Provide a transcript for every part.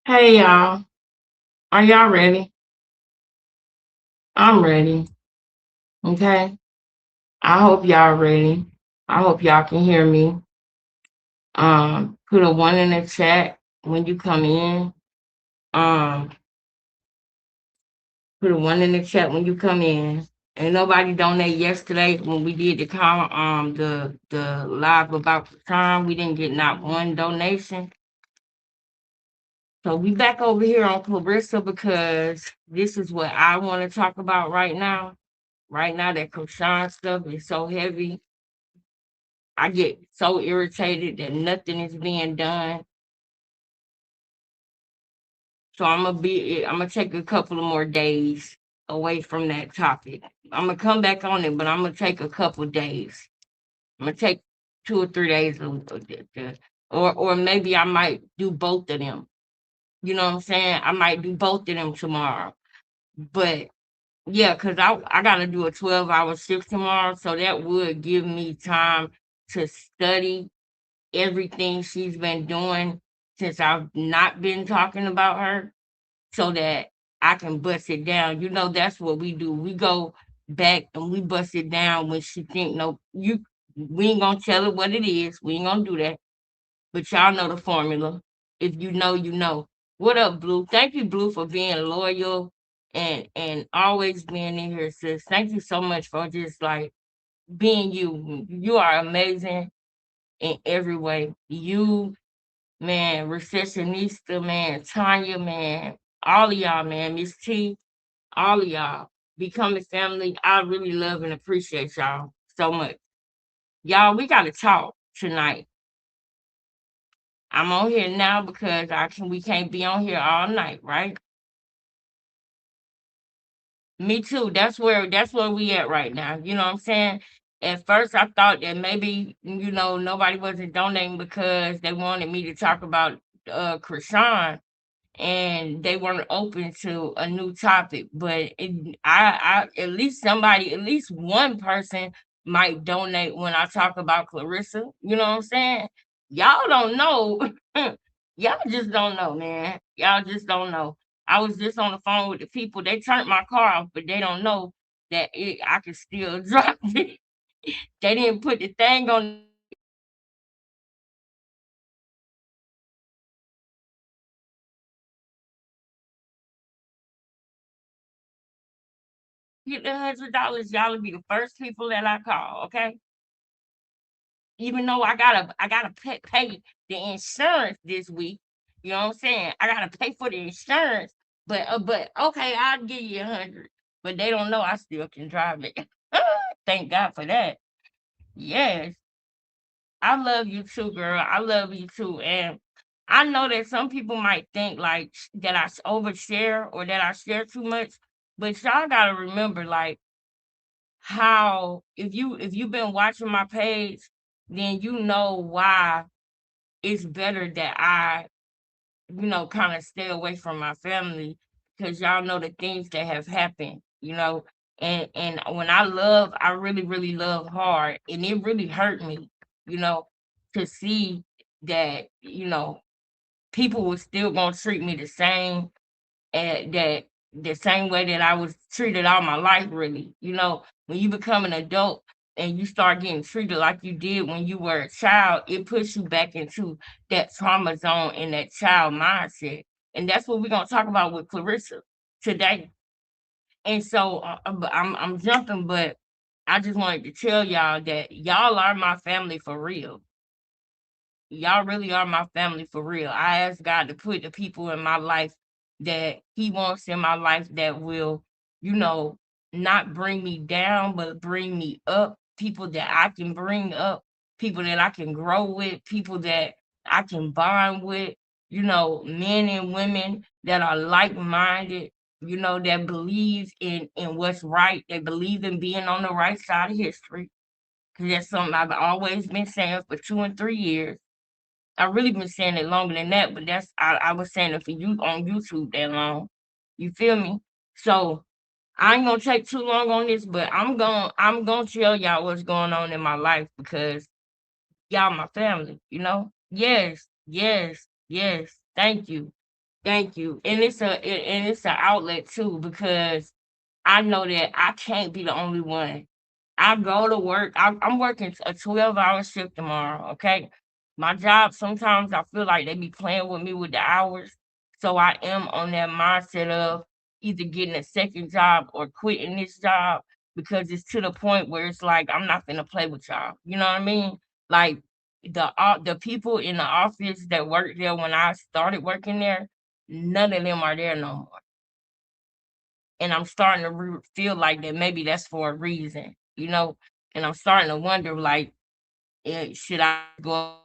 Hey y'all, are y'all ready? I'm ready. Okay. I hope y'all ready. I hope y'all can hear me. Put a one in the chat when you come in. Um, put a one in the chat when you come in. Ain't nobody donate yesterday when we did the call the live about the time. We didn't get not one donation. So we back over here on Clarissa because this is what I want to talk about right now. Right now, that Krishan stuff is so heavy. I get so irritated that nothing is being done. So I'm gonna take a couple of more days away from that topic. I'm gonna come back on it, but I'm gonna take a couple days. I'm gonna take 2 or 3 days, or maybe I might do both of them. You know what I'm saying? I might do both of them tomorrow. But yeah, cause I gotta do a 12-hour shift tomorrow, so that would give me time to study everything she's been doing since I've not been talking about her so that I can bust it down. You know, that's what we do. We go back and we bust it down when she think no you we ain't gonna tell her what it is. We ain't gonna do that. But y'all know the formula. If you know, you know. What up, Blue? Thank you, Blue, for being loyal and always being in here, sis. Thank you so much for just like being you. You are amazing in every way. You man, Recessionista, man, Tanya, man, all of y'all, man, Miss T, all of y'all, becoming family. I really love and appreciate y'all so much. Y'all, we gotta talk tonight. I'm on here now because we can't be on here all night, right? Me too. That's where we at right now. You know what I'm saying? At first I thought that maybe, nobody wasn't donating because they wanted me to talk about Krishan and they weren't open to a new topic. But at least somebody, at least one person might donate when I talk about Clarissa. You know what I'm saying? Y'all don't know. Y'all just don't know, man. Y'all just don't know. I was just on the phone with the people. They turned my car off, but they don't know that I can still drive it. They didn't put the thing on get the $100. Y'all will be the first people that I call. Okay. Even though I gotta pay the insurance this week. You know what I'm saying? I gotta pay for the insurance, but okay, I'll give you 100. But they don't know I still can drive it. Thank God for that. Yes, I love you too, girl. I love you too, and I know that some people might think like that overshare or that I share too much, but y'all gotta remember like how if you've been watching my page, then you know why it's better that I, kind of stay away from my family because y'all know the things that have happened. And when I love, I really, really love hard. And it really hurt me, you know, to see that, people were still gonna treat me the same that the same way that I was treated all my life, really. When you become an adult and you start getting treated like you did when you were a child, it puts you back into that trauma zone and that child mindset. And that's what we're gonna talk about with Clarissa today. And so I'm jumping, but I just wanted to tell y'all that y'all are my family for real. Y'all really are my family for real. I ask God to put the people in my life that He wants in my life that will, you know, not bring me down, but bring me up. People that I can bring up, people that I can grow with, people that I can bond with, men and women that are like minded, that believe in what's right. They believe in being on the right side of history. Because that's something I've always been saying for 2 and 3 years. I really been saying it longer than that, but I was saying it for you on YouTube that long. You feel me? So I ain't gonna take too long on this, but I'm gonna tell y'all what's going on in my life because y'all my family. Yes, yes, yes. Thank you. Thank you. And it's an outlet too because I know that I can't be the only one. I go to work. I'm working a 12-hour shift tomorrow. Okay. My job, sometimes I feel like they be playing with me with the hours. So I am on that mindset of either getting a second job or quitting this job because it's to the point where it's like I'm not gonna play with y'all. You know what I mean? Like the people in the office that worked there when I started working there, none of them are there no more. And I'm starting to feel like that maybe that's for a reason, you know? And I'm starting to wonder, like, should I go?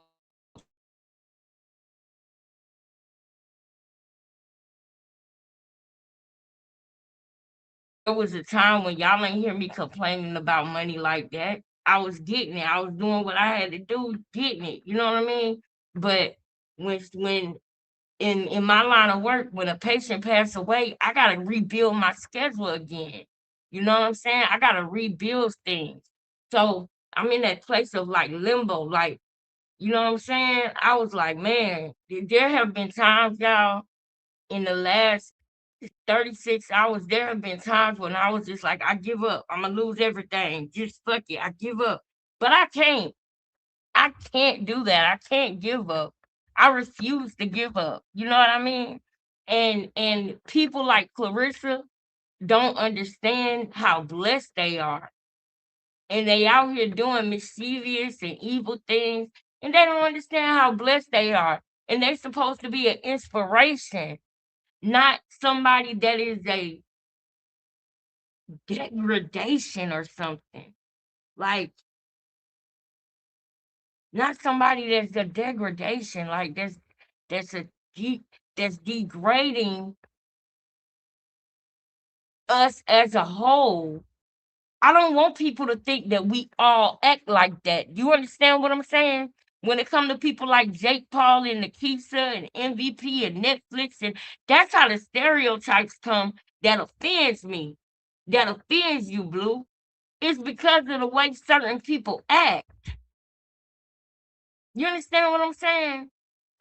There was a time when y'all ain't hear me complaining about money like that. I was getting it. I was doing what I had to do, getting it. You know what I mean? But when in my line of work, when a patient passed away, I gotta rebuild my schedule again. You know what I'm saying? I gotta rebuild things. So I'm in that place of like limbo, like you know what I'm saying? I was like, man, there have been times, y'all, in the last 36 hours, there have been times when I was just like, I give up. I'm gonna lose everything. Just fuck it. I give up. But I can't. I can't do that. I can't give up. I refuse to give up. You know what I mean? And people like Clarissa don't understand how blessed they are. And they out here doing mischievous and evil things, and they don't understand how blessed they are. And they're supposed to be an inspiration, not somebody that is a degradation or something. Like, not somebody that's a degradation, like that's a that's degrading us as a whole. I don't want people to think that we all act like that. You understand what I'm saying? When it comes to people like Jake Paul and Nikisa and MVP and Netflix, and that's how the stereotypes come that offends me, that offends you, Blue. It's because of the way certain people act. You understand what I'm saying?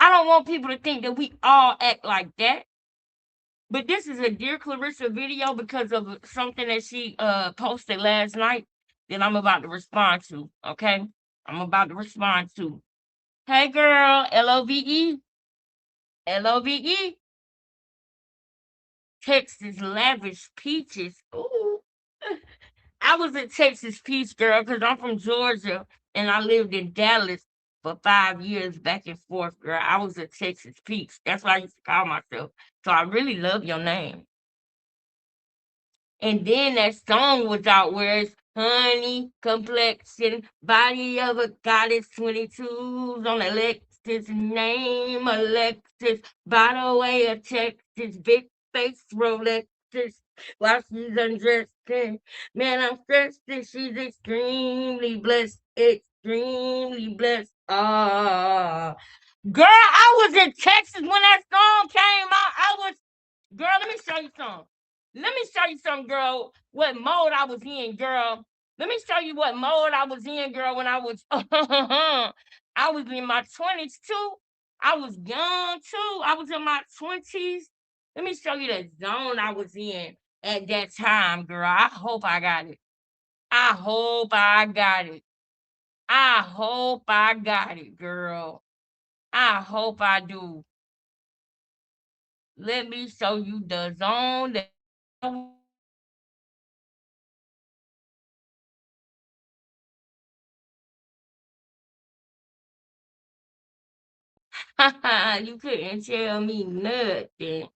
I don't want people to think that we all act like that. But this is a Dear Clarissa video because of something that she posted last night that I'm about to respond to. Okay? I'm about to respond to. Hey girl, LOVE, LOVE, Texas Lavish Peaches. Ooh. I was a Texas Peach girl because I'm from Georgia and I lived in Dallas for 5 years back and forth, girl. I was a Texas Peach. That's what I used to call myself. So I really love your name. And then that song was out where it's honey, complexion, body of a goddess, 22s on Alexis, name Alexis, by the way of Texas, big face Rolexes, while she's undressing. Man, I'm stressed that she's extremely blessed. Ah, girl, I was in Texas when that song came out. I was Girl, let me show you something. Let me show you something, girl. What mode I was in, girl. Let me show you what mode I was in, girl, when I was I was in my 20s too. I was young too. I was in my 20s. Let me show you the zone I was in at that time, girl. I hope I got it. I hope I got it. I hope I got it, girl. I hope I do. Let me show you the zone that you couldn't tell me nothing.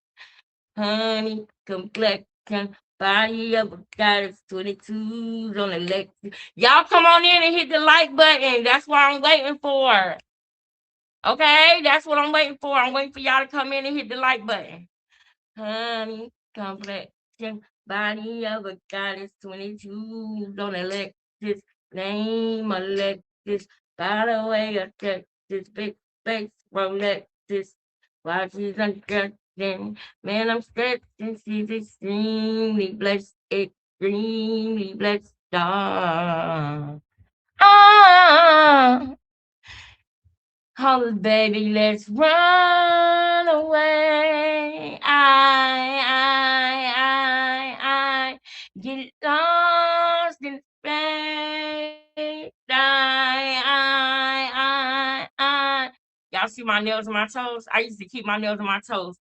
Honey, complexion, body of a goddess, 22s on the Lexus. Y'all come on in and hit the like button. That's what I'm waiting for. Okay, that's what I'm waiting for. I'm waiting for y'all to come in and hit the like button. Honey, complexion, body of a goddess, 22s on the Lexus, name Alexis, by the way of Texas, big face Rolexes, while she's undressing, man, I'm stressing, she's extremely blessed, ah, ah, Hold it, baby, let's run away. I get lost in space. Y'all see my nails on my toes? I used to keep my nails on my toes.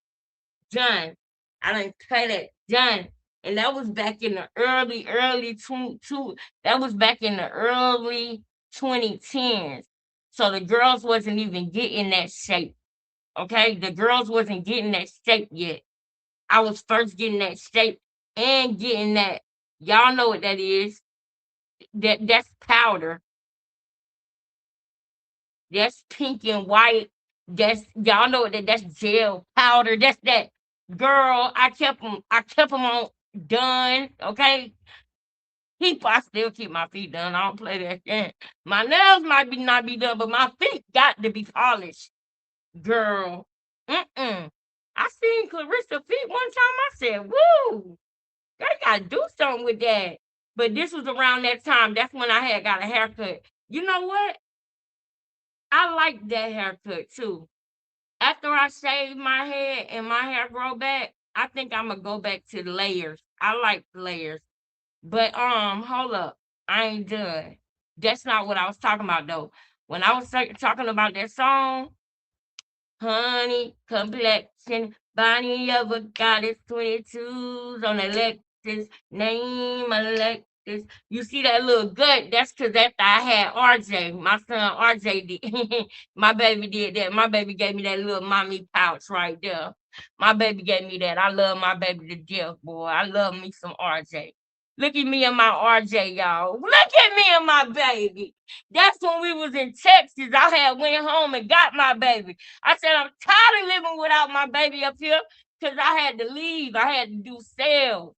Done. I didn't play that. Done. And that was back in the early that was back in the early 2010s. So the girls wasn't even getting that shape. Okay? The girls wasn't getting that shape yet. I was first getting that shape and getting that. Y'all know what that is. That's powder. That's pink and white. That's y'all know that that's gel powder. That's that girl. I kept them on done. Okay. I still keep my feet done. I don't play that shit. My nails might be not be done, but my feet got to be polished. Girl. Mm-mm. I seen Clarissa feet one time. I said, woo, they gotta do something with that. But this was around that time. That's when I had got a haircut. You know what? I like that haircut too. After I shave my head and my hair grow back, I think Imma go back to the layers. I like layers. But, hold up. I ain't done. That's not what I was talking about though. When I was talking about that song, honey, complexion, body of a goddess, 22s on a Lexus, name Alexis. You see that little gut? That's because after I had RJ, my son RJ did. My baby did that. My baby gave me that little mommy pouch right there. My baby gave me that. I love my baby to death, boy. I love me some RJ. Look at me and my RJ, y'all. Look at me and my baby. That's when we was in Texas. I had went home and got my baby. I said, I'm tired of living without my baby up here because I had to leave. I had to do sales.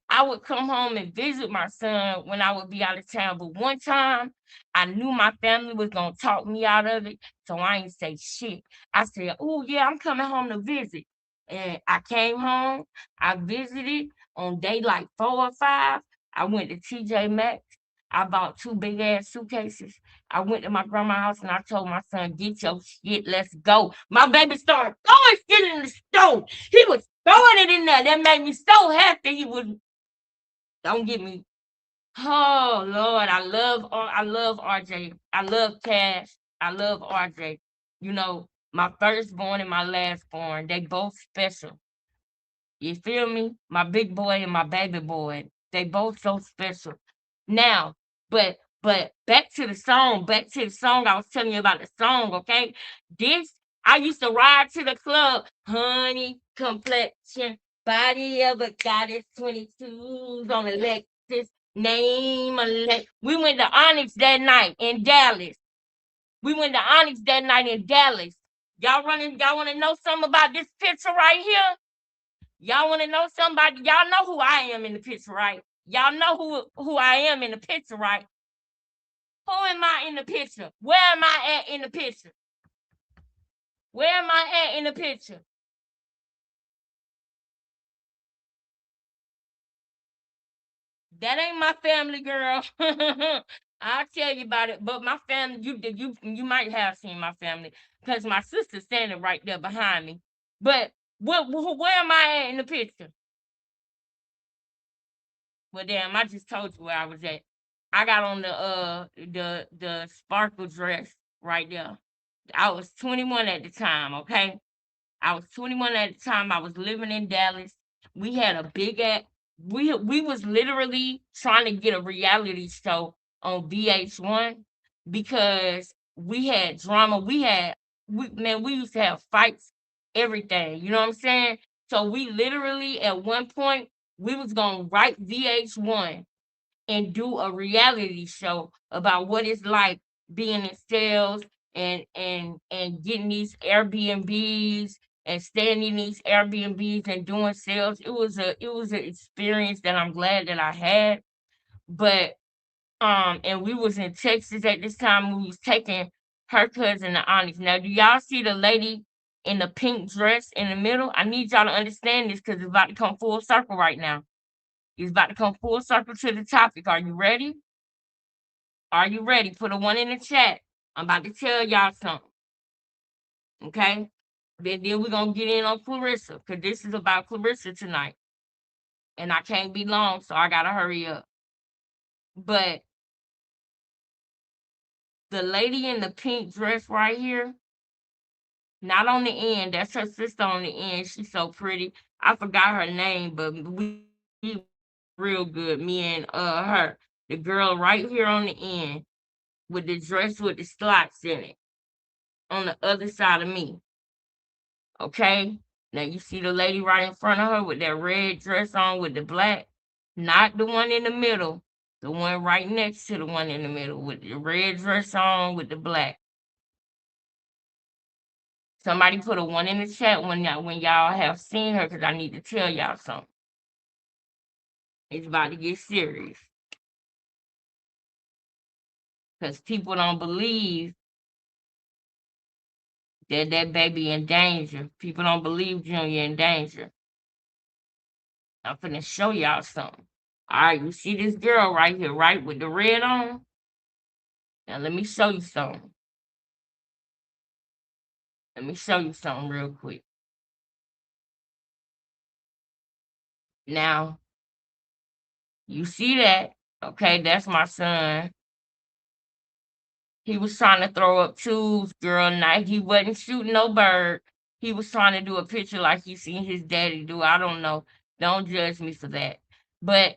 I would come home and visit my son when I would be out of town. But one time, I knew my family was gonna talk me out of it, so I ain't say shit. I said, "Oh yeah, I'm coming home to visit." And I came home. I visited on day like 4 or 5. I went to TJ Maxx. I bought 2 big ass suitcases. I went to my grandma's house and I told my son, "Get your shit, let's go." My baby started throwing shit in the stove. He was throwing it in there. That made me so happy. He was don't get me. Oh Lord, I love RJ. I love Cash. I love RJ. You know, my firstborn and my lastborn, they both special. You feel me? My big boy and my baby boy, they both so special. Now, but back to the song I was telling you about the song, okay? This I used to ride to the club, honey, complexion, body of a goddess, 22s on a Lexus, name a We went to Onyx that night in Dallas. We went to Onyx that night in Dallas. Y'all wanna know something about this picture right here? Y'all want to know somebody? Y'all know who I am in the picture, right? Y'all know who I am in the picture, right? Who am I in the picture? Where am I at in the picture? Where am I at in the picture? That ain't my family, girl. I'll tell you about it. But my family, you might have seen my family because my sister's standing right there behind me. But where am I at in the picture? Well, damn, I just told you where I was at. I got on the sparkle dress right there. I was 21 at the time, okay? I was 21 at the time. I was living in Dallas. We had a big at we was literally trying to get a reality show on VH1 because we had drama. We used to have fights, everything. You know what I'm saying? So we literally at one point we was gonna write VH1 and do a reality show about what it's like being in sales and getting these Airbnbs and staying in these Airbnbs and doing sales. It was an experience that I'm glad that I had. But and we was in Texas at this time. We was taking her cousin to Onyx. Now, do y'all see the lady in the pink dress in the middle? I need y'all to understand this because it's about to come full circle right now. It's about to come full circle to the topic. Are you ready? Are you ready? Put a one in the chat. I'm about to tell y'all something. Okay? Then we're gonna get in on Clarissa, because this is about Clarissa tonight. And I can't be long, so I gotta hurry up. But the lady in the pink dress right here, not on the end, that's her sister on the end. She's so pretty. I forgot her name, but we real good, me and her. The girl right here on the end with the dress with the slots in it on the other side of me. Okay? Now you see the lady right in front of her with that red dress on with the black, not the one in the middle, the one right next to the one in the middle with the red dress on with the black. Somebody put a one in the chat when y'all have seen her, because I need to tell y'all something. It's about to get serious. Because people don't believe that baby in danger. People don't believe Junior in danger. I'm finna show y'all something. All right, you see this girl right here, right, with the red on? Now let me show you something. Let me show you something real quick. Now, you see that? Okay, that's my son. He was trying to throw up tubes, girl. Night. He wasn't shooting no bird. He was trying to do a picture like you seen his daddy do. I don't know. Don't judge me for that. But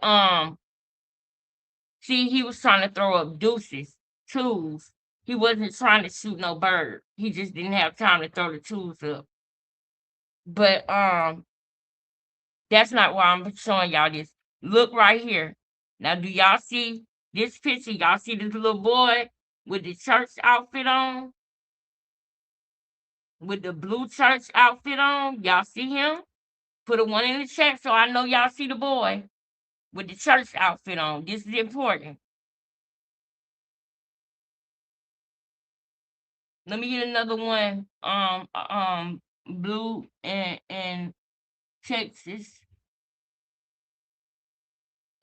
see, he was trying to throw up deuces, tubes. He wasn't trying to shoot no bird. He just didn't have time to throw the tubes up. But that's not why I'm showing y'all this. Look right here. Now, do y'all see this picture? Y'all see this little boy with the church outfit on? With the blue church outfit on? Y'all see him? Put a one in the chat so I know y'all see the boy with the church outfit on. This is important. Let me get another one. Blue and Texas.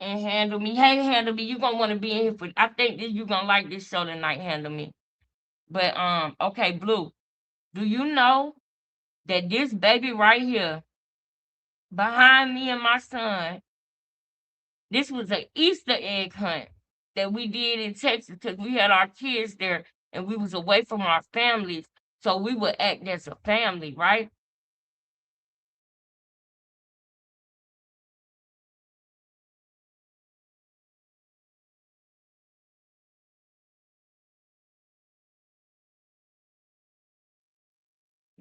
And Handle Me. Hey, Handle Me, you gonna want to be in here for. I think that you gonna like this show tonight, Handle Me. But okay, Blue. Do you know that this baby right here behind me and my son, this was an Easter egg hunt that we did in Texas because we had our kids there and we was away from our families, so we would act as a family, right?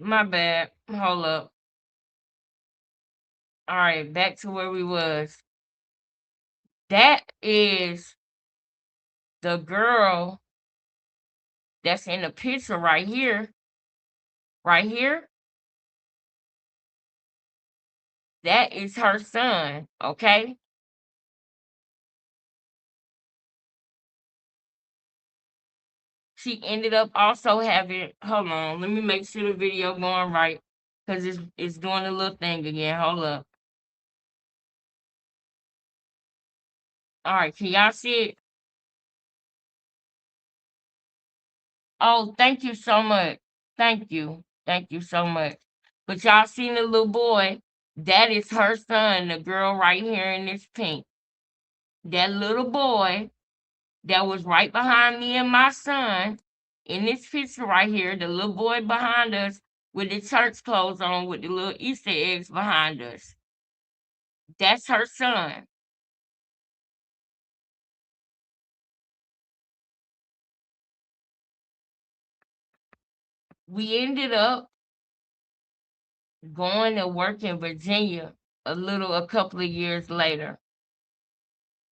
My bad. Hold up. All right, back to where we was. That is the girl that's in the picture right here. Right here. That is her son, okay? She ended up also having, hold on, let me make sure the video going right, because it's doing a little thing again. Hold up. All right, can y'all see it? Oh, thank you so much. Thank you. Thank you so much. But y'all seen the little boy? That is her son, the girl right here in this pink. That little boy that was right behind me and my son in this picture right here, the little boy behind us with the church clothes on with the little Easter eggs behind us. That's her son. We ended up going to work in Virginia a couple of years later.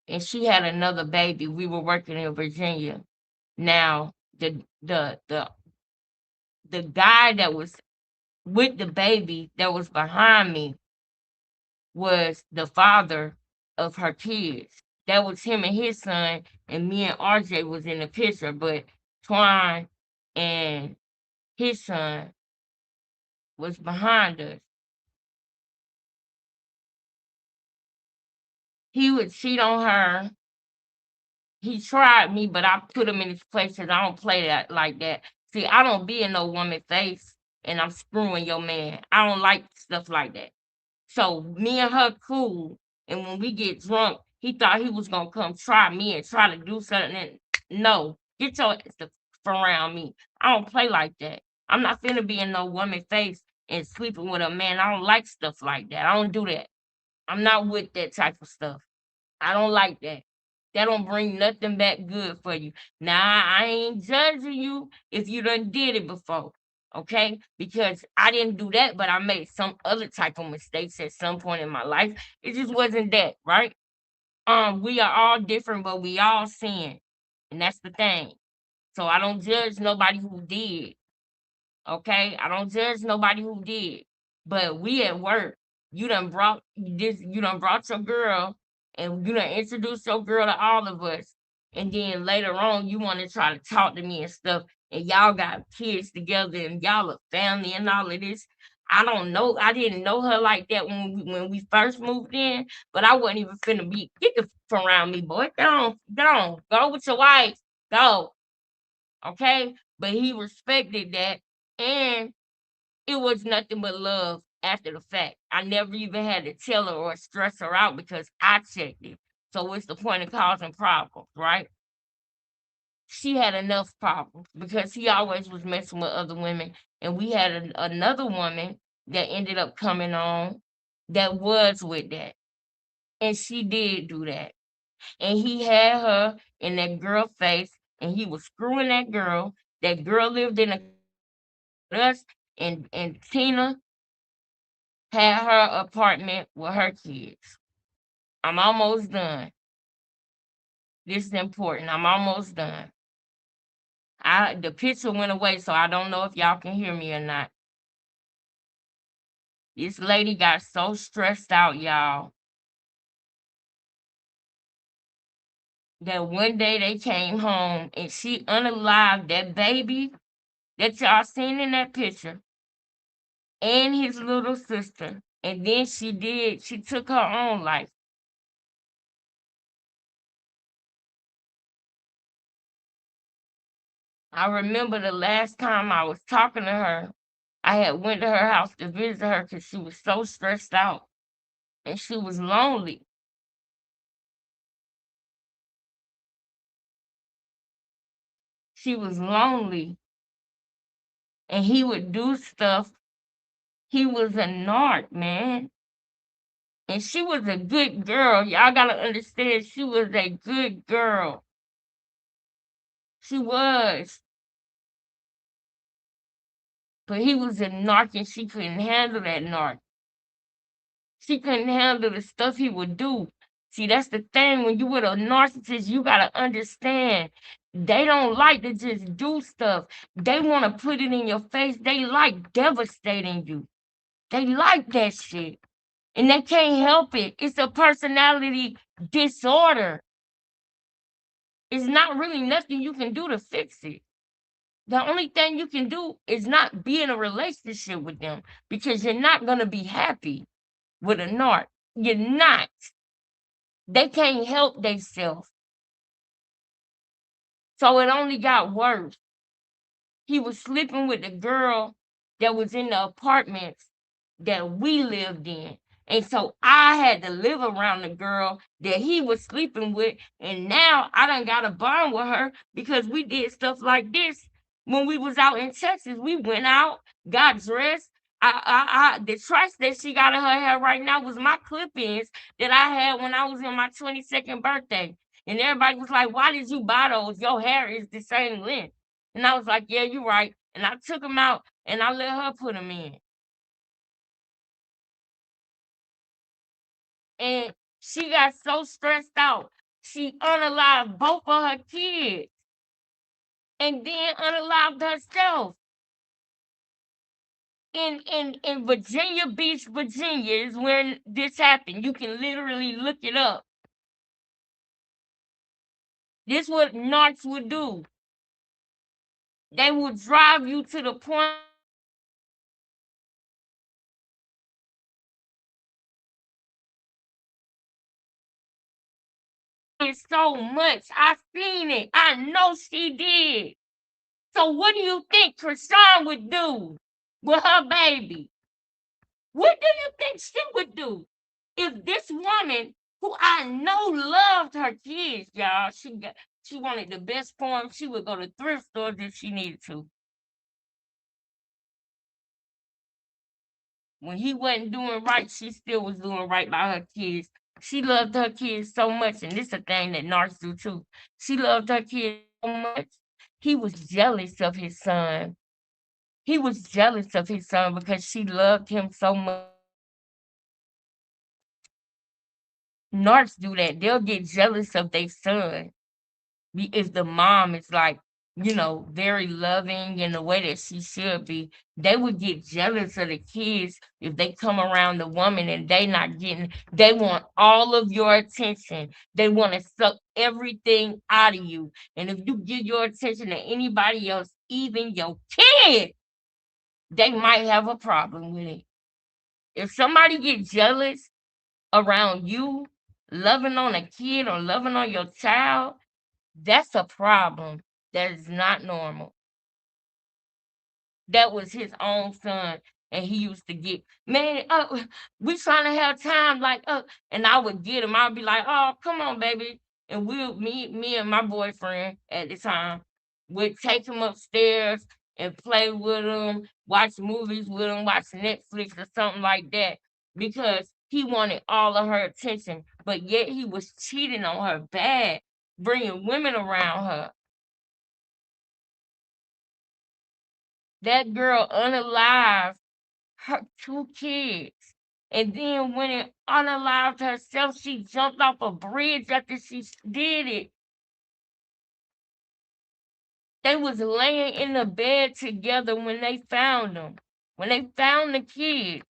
And she had another baby. We were working in Virginia. Now, the guy that was with the baby that was behind me was the father of her kids. That was him and his son, and me and RJ was in the picture, but Twine and his son was behind us. He would cheat on her. He tried me, but I put him in his place because I don't play that like that. See, I don't be in no woman face and I'm screwing your man. I don't like stuff like that. So me and her cool, and when we get drunk, he thought he was gonna come try me and try to do something. And no, get your ass from around me. I don't play like that. I'm not finna be in no woman face and sleeping with a man. I don't like stuff like that. I don't do that. I'm not with that type of stuff. I don't like that. That don't bring nothing back good for you. Now I ain't judging you if you done did it before, okay? Because I didn't do that, but I made some other type of mistakes at some point in my life. It just wasn't that, right? We are all different, but we all sin. And that's the thing. So I don't judge nobody who did. Okay, I don't judge nobody who did, but we at work. You done brought your girl, and you done introduced your girl to all of us, and then later on you want to try to talk to me and stuff, and y'all got kids together, and y'all a family and all of this. I don't know. I didn't know her like that when we first moved in, but I wasn't even finna be get the from around me, boy. Go with your wife, go. Okay, but he respected that, and it was nothing but love after the fact. I never even had to tell her or stress her out because I checked it. So what's the point of causing problems, right? She had enough problems because he always was messing with other women, and we had another woman that ended up coming on that was with that, and she did do that, and he had her in that girl face, and he was screwing that girl. That girl lived in a us, and Tina had her apartment with her kids. I'm almost done. This is important. I'm almost done. The picture went away, so I don't know if y'all can hear me or not. This lady got so stressed out, y'all, that one day they came home and she unalived that baby that y'all seen in that picture and his little sister. And then she took her own life. I remember the last time I was talking to her, I had went to her house to visit her because she was so stressed out and she was lonely. She was lonely, and he would do stuff. He was a narc, man. And she was a good girl. Y'all gotta understand, she was a good girl. She was. But he was a narc and she couldn't handle that narc. She couldn't handle the stuff he would do. See, that's the thing. When you with a narcissist, you gotta understand. They don't like to just do stuff. They want to put it in your face. They like devastating you. They like that shit. And they can't help it. It's a personality disorder. It's not really nothing you can do to fix it. The only thing you can do is not be in a relationship with them because you're not going to be happy with a narc. You're not. They can't help themselves. So it only got worse. He was sleeping with the girl that was in the apartments that we lived in. And so I had to live around the girl that he was sleeping with. And now I done got a bond with her because we did stuff like this when we was out in Texas. We went out, got dressed. The trust that she got in her hair right now was my clip-ins that I had when I was in my 22nd birthday. And everybody was like, why did you buy those? Your hair is the same length. And I was like, yeah, you're right. And I took them out and I let her put them in. And she got so stressed out, she unalived both of her kids and then unalived herself. In Virginia Beach, Virginia is where this happened. You can literally look it up. This is what narcs would do. They would drive you to the point It's so much. I seen it. I know she did. So what do you think Krishan would do with her baby? What do you think she would do if this woman, who I know loved her kids, y'all, she wanted the best for them. She would go to thrift stores if she needed to. When he wasn't doing right, she still was doing right by her kids. She loved her kids so much, and this is a thing that narcs do too. She loved her kids so much. He was jealous of his son. He was jealous of his son because she loved him so much. Narcs do that. They'll get jealous of their son if the mom is like, very loving in the way that she should be. They would get jealous of the kids if they come around the woman and they want all of your attention. They want to suck everything out of you. And if you give your attention to anybody else, even your kid, they might have a problem with it. If somebody gets jealous around you loving on a kid or loving on your child, that's a problem. That is not normal. That was his own son, and he used to get, man, we trying to have time, like, and I would get him. I'd be like, oh, come on, baby, and me and my boyfriend at the time would take him upstairs and play with him, watch movies with him, watch Netflix or something like that, because he wanted all of her attention, but yet he was cheating on her bad, bringing women around her. That girl unalived her 2 kids, and then when it unalived herself, she jumped off a bridge after she did it. They was laying in the bed together when they found them. When they found the kids,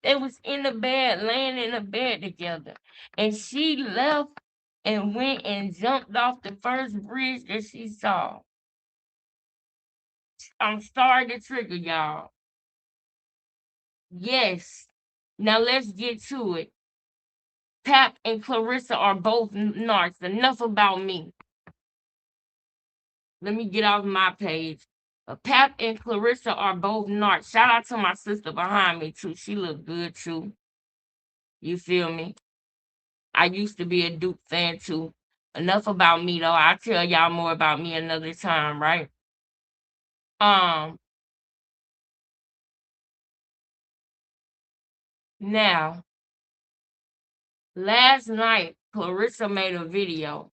they was in the bed, laying in the bed together, and she left and went and jumped off the first bridge that she saw. I'm sorry to trigger y'all. Yes. Now let's get to it. Pap and Clarissa are both narcs. Enough about me. Let me get off my page. Pap and Clarissa are both narcs. Shout out to my sister behind me too. She look good too. You feel me? I used to be a Duke fan too. Enough about me though. I'll tell y'all more about me another time, right? Um, Now, last night Clarissa made a video.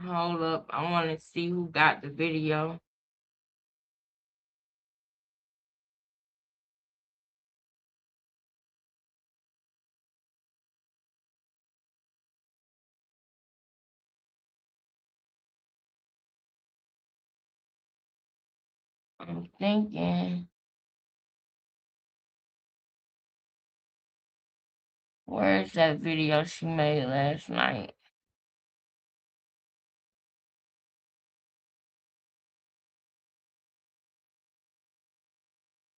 Hold up. I want to see who got the video. I'm thinking, where's that video she made last night?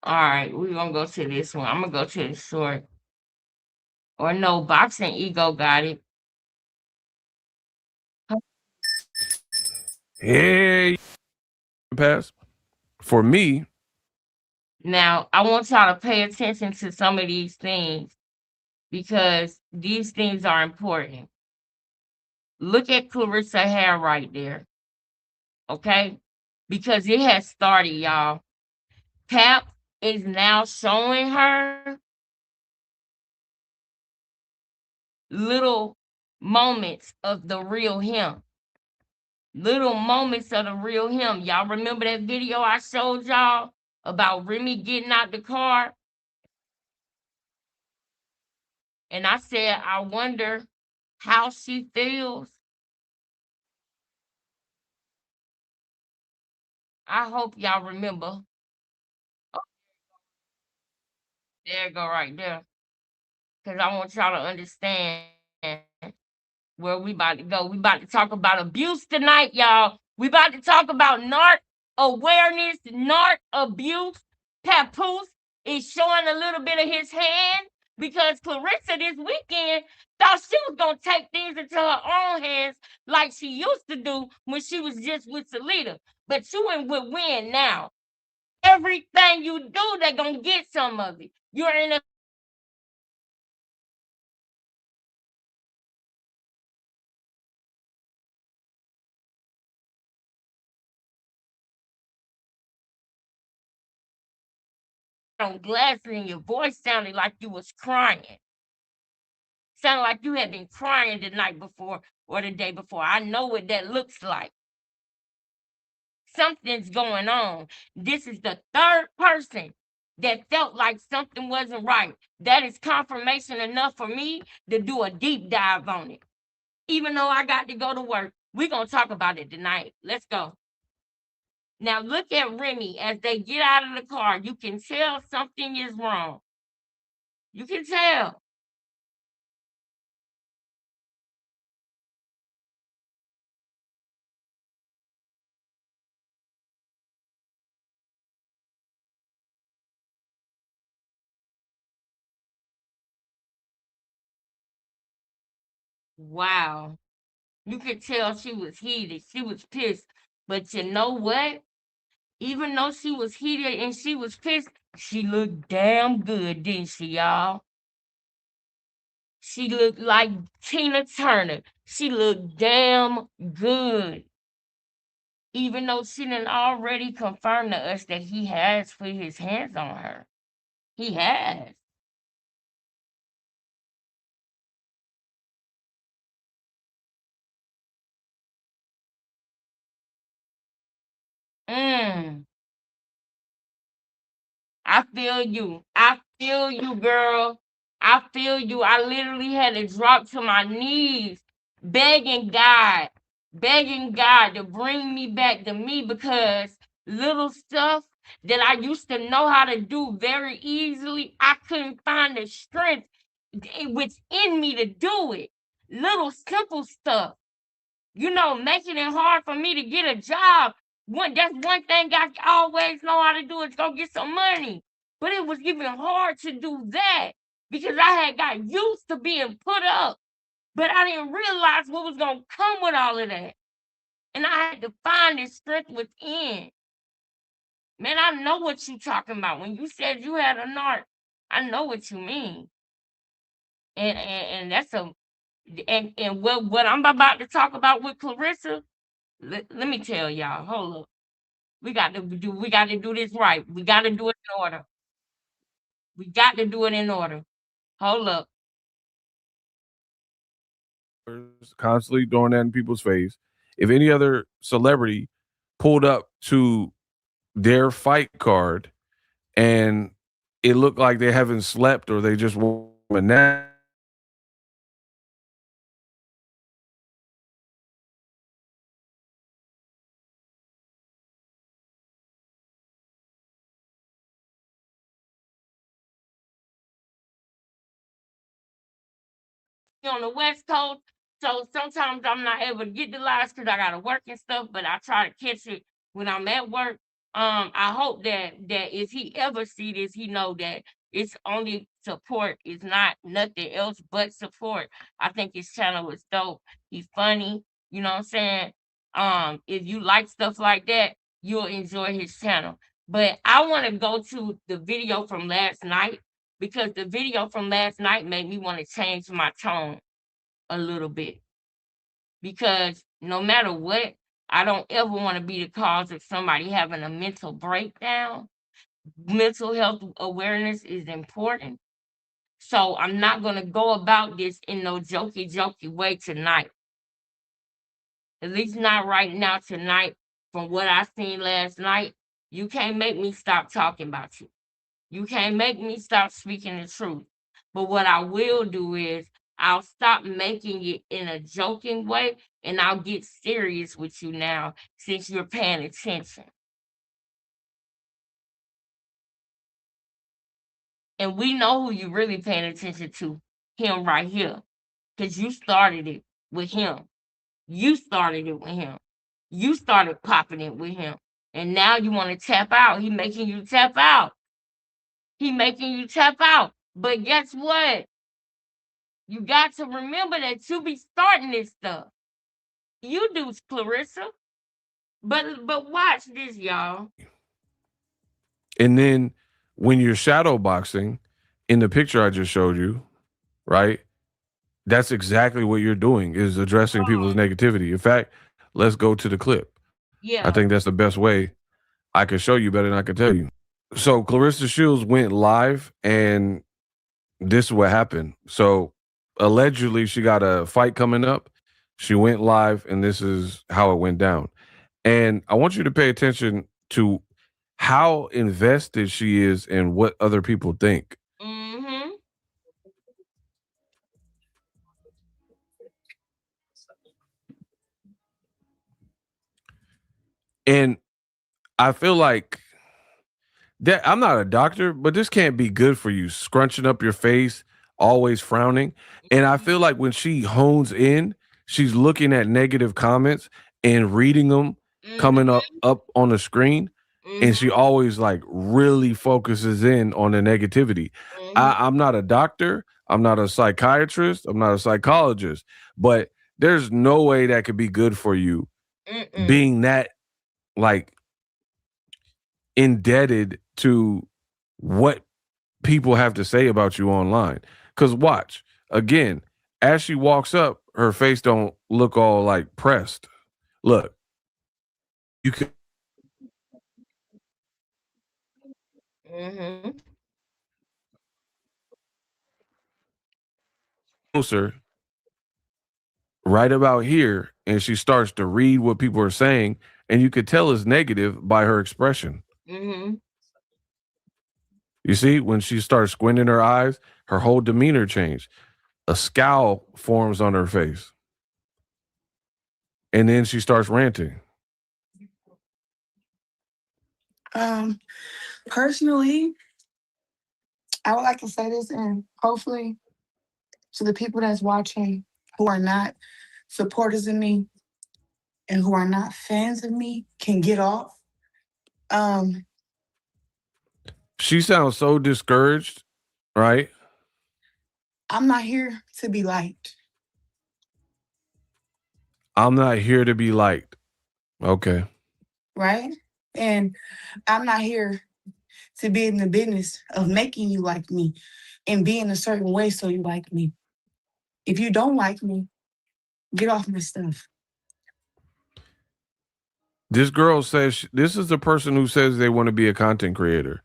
All right, we're gonna go to this one. I'm gonna go to the short. Or no, Boxing Ego got it. Hey, pass. For me, Now, I want y'all to pay attention to some of these things because these things are important. Look at Clarissa hair right there, okay? Because it has started, y'all. Pap is now showing her little moments of the real him. Little moments of the real him. Y'all remember that video I showed y'all about Remy getting out the car? And I said, I wonder how she feels. I hope y'all remember. Oh, there you go right there. because I want y'all to understand where we about to go. We about to talk about abuse tonight, y'all. We about to talk about narc awareness, narc abuse. Papoose is showing a little bit of his hand because Clarissa this weekend thought she was gonna take things into her own hands like she used to do when she was just with Salita. But you and with Win now. Everything you do, they're gonna get some of it. You're in a glasses and your voice sounded like you was crying. Sounded like you had been crying the night before or the day before. I know what that looks like. Something's going on. This is the third person that felt like something wasn't right. That is confirmation enough for me to do a deep dive on it. Even though I got to go to work, we're going to talk about it tonight. Let's go. Now, look at Remy as they get out of the car. You can tell something is wrong. You can tell. Wow. You could tell she was heated. She was pissed. But you know what? Even though she was heated and she was pissed, she looked damn good, didn't she, y'all? She looked like Tina Turner. She looked damn good. Even though she didn't already confirm to us that he has put his hands on her. He has. Mm. I feel you. I feel you, girl. I feel you. I literally had to drop to my knees, begging God to bring me back to me because little stuff that I used to know how to do very easily, I couldn't find the strength within me to do it. Little simple stuff, making it hard for me to get a job. That's one thing I always know how to do is go get some money. But it was even hard to do that because I had got used to being put up. But I didn't realize what was gonna come with all of that. And I had to find this strength within. Man, I know what you talking about. When you said you had a narc, I know what you mean. And that's a and what I'm about to talk about with Clarissa, let me tell y'all, hold up. We got to do this right. We got to do it in order. We got to do it in order. Hold up. Constantly throwing that in people's face. If any other celebrity pulled up to their fight card and it looked like they haven't slept or they just want a nap, On the West Coast, so sometimes I'm not able to get the lives because I gotta work and stuff, but I try to catch it when I'm at work. I hope that if he ever see this, he know that it's only support. It's not nothing else but support. I think his channel is dope. He's funny. You know what I'm saying? If you like stuff like that, you'll enjoy his channel. But I want to go to the video from last night because the video from last night made me want to change my tone a little bit. Because no matter what, I don't ever want to be the cause of somebody having a mental breakdown. Mental health awareness is important. So I'm not going to go about this in no jokey way tonight. At least not right now tonight. From what I seen last night, you can't make me stop talking about you. You can't make me stop speaking the truth. But what I will do is I'll stop making it in a joking way and I'll get serious with you now since you're paying attention. And we know who you're really paying attention to. him right here. Because you started it with him. You started it with him. You started popping it with him. And now you want to tap out. He making you tap out. He making you tap out. But guess what? You got to remember that you be starting this stuff. You do, Clarissa. But watch this, y'all. And then when you're shadow boxing in the picture I just showed you, right? That's exactly what you're doing is addressing people's negativity. In fact, let's go to the clip. I Yeah. think that's the best way I can show you better than I can tell you. So Clarissa Shields went live and this is what happened. So allegedly she got a fight coming up. She went live and this is how it went down. And I want you to pay attention to how invested she is in what other people think. Mm-hmm. And I feel like that I'm not a doctor, but this can't be good for you. Scrunching up your face, always frowning. And I feel like when she hones in, she's looking at negative comments and reading them coming up on the screen. And she always like really focuses in on the negativity. I'm not a doctor. I'm not a psychiatrist. I'm not a psychologist, but there's no way that could be good for you being that like indebted to what people have to say about you online. Because watch, again, as she walks up, her face don't look all like pressed. Look, you can Mm-hmm. closer right about here, and she starts to read what people are saying, and you could tell it's negative by her expression. Mm-hmm. You see, when she starts squinting her eyes, her whole demeanor changed. A scowl forms on her face. And then she starts ranting. Personally, I would like to say this, and hopefully to the people that's watching who are not supporters of me and who are not fans of me can get off. She sounds so discouraged, right? I'm not here to be liked. I'm not here to be liked. Okay. Right? And I'm not here to be in the business of making you like me and be in a certain way so you like me. If you don't like me, get off my stuff. This girl says this is the person who says they want to be a content creator.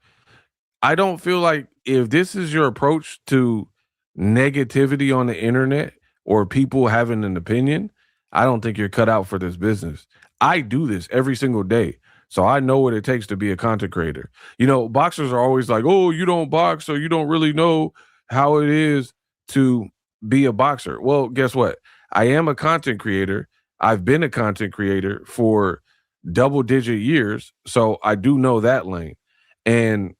I don't feel like if this is your approach to negativity on the internet or people having an opinion, I don't think you're cut out for this business. I do this every single day. So I know what it takes to be a content creator. You know, boxers are always like, oh, you don't box, so you don't really know how it is to be a boxer. Well, guess what? I am a content creator. I've been a content creator for double-digit years. So I do know that lane. And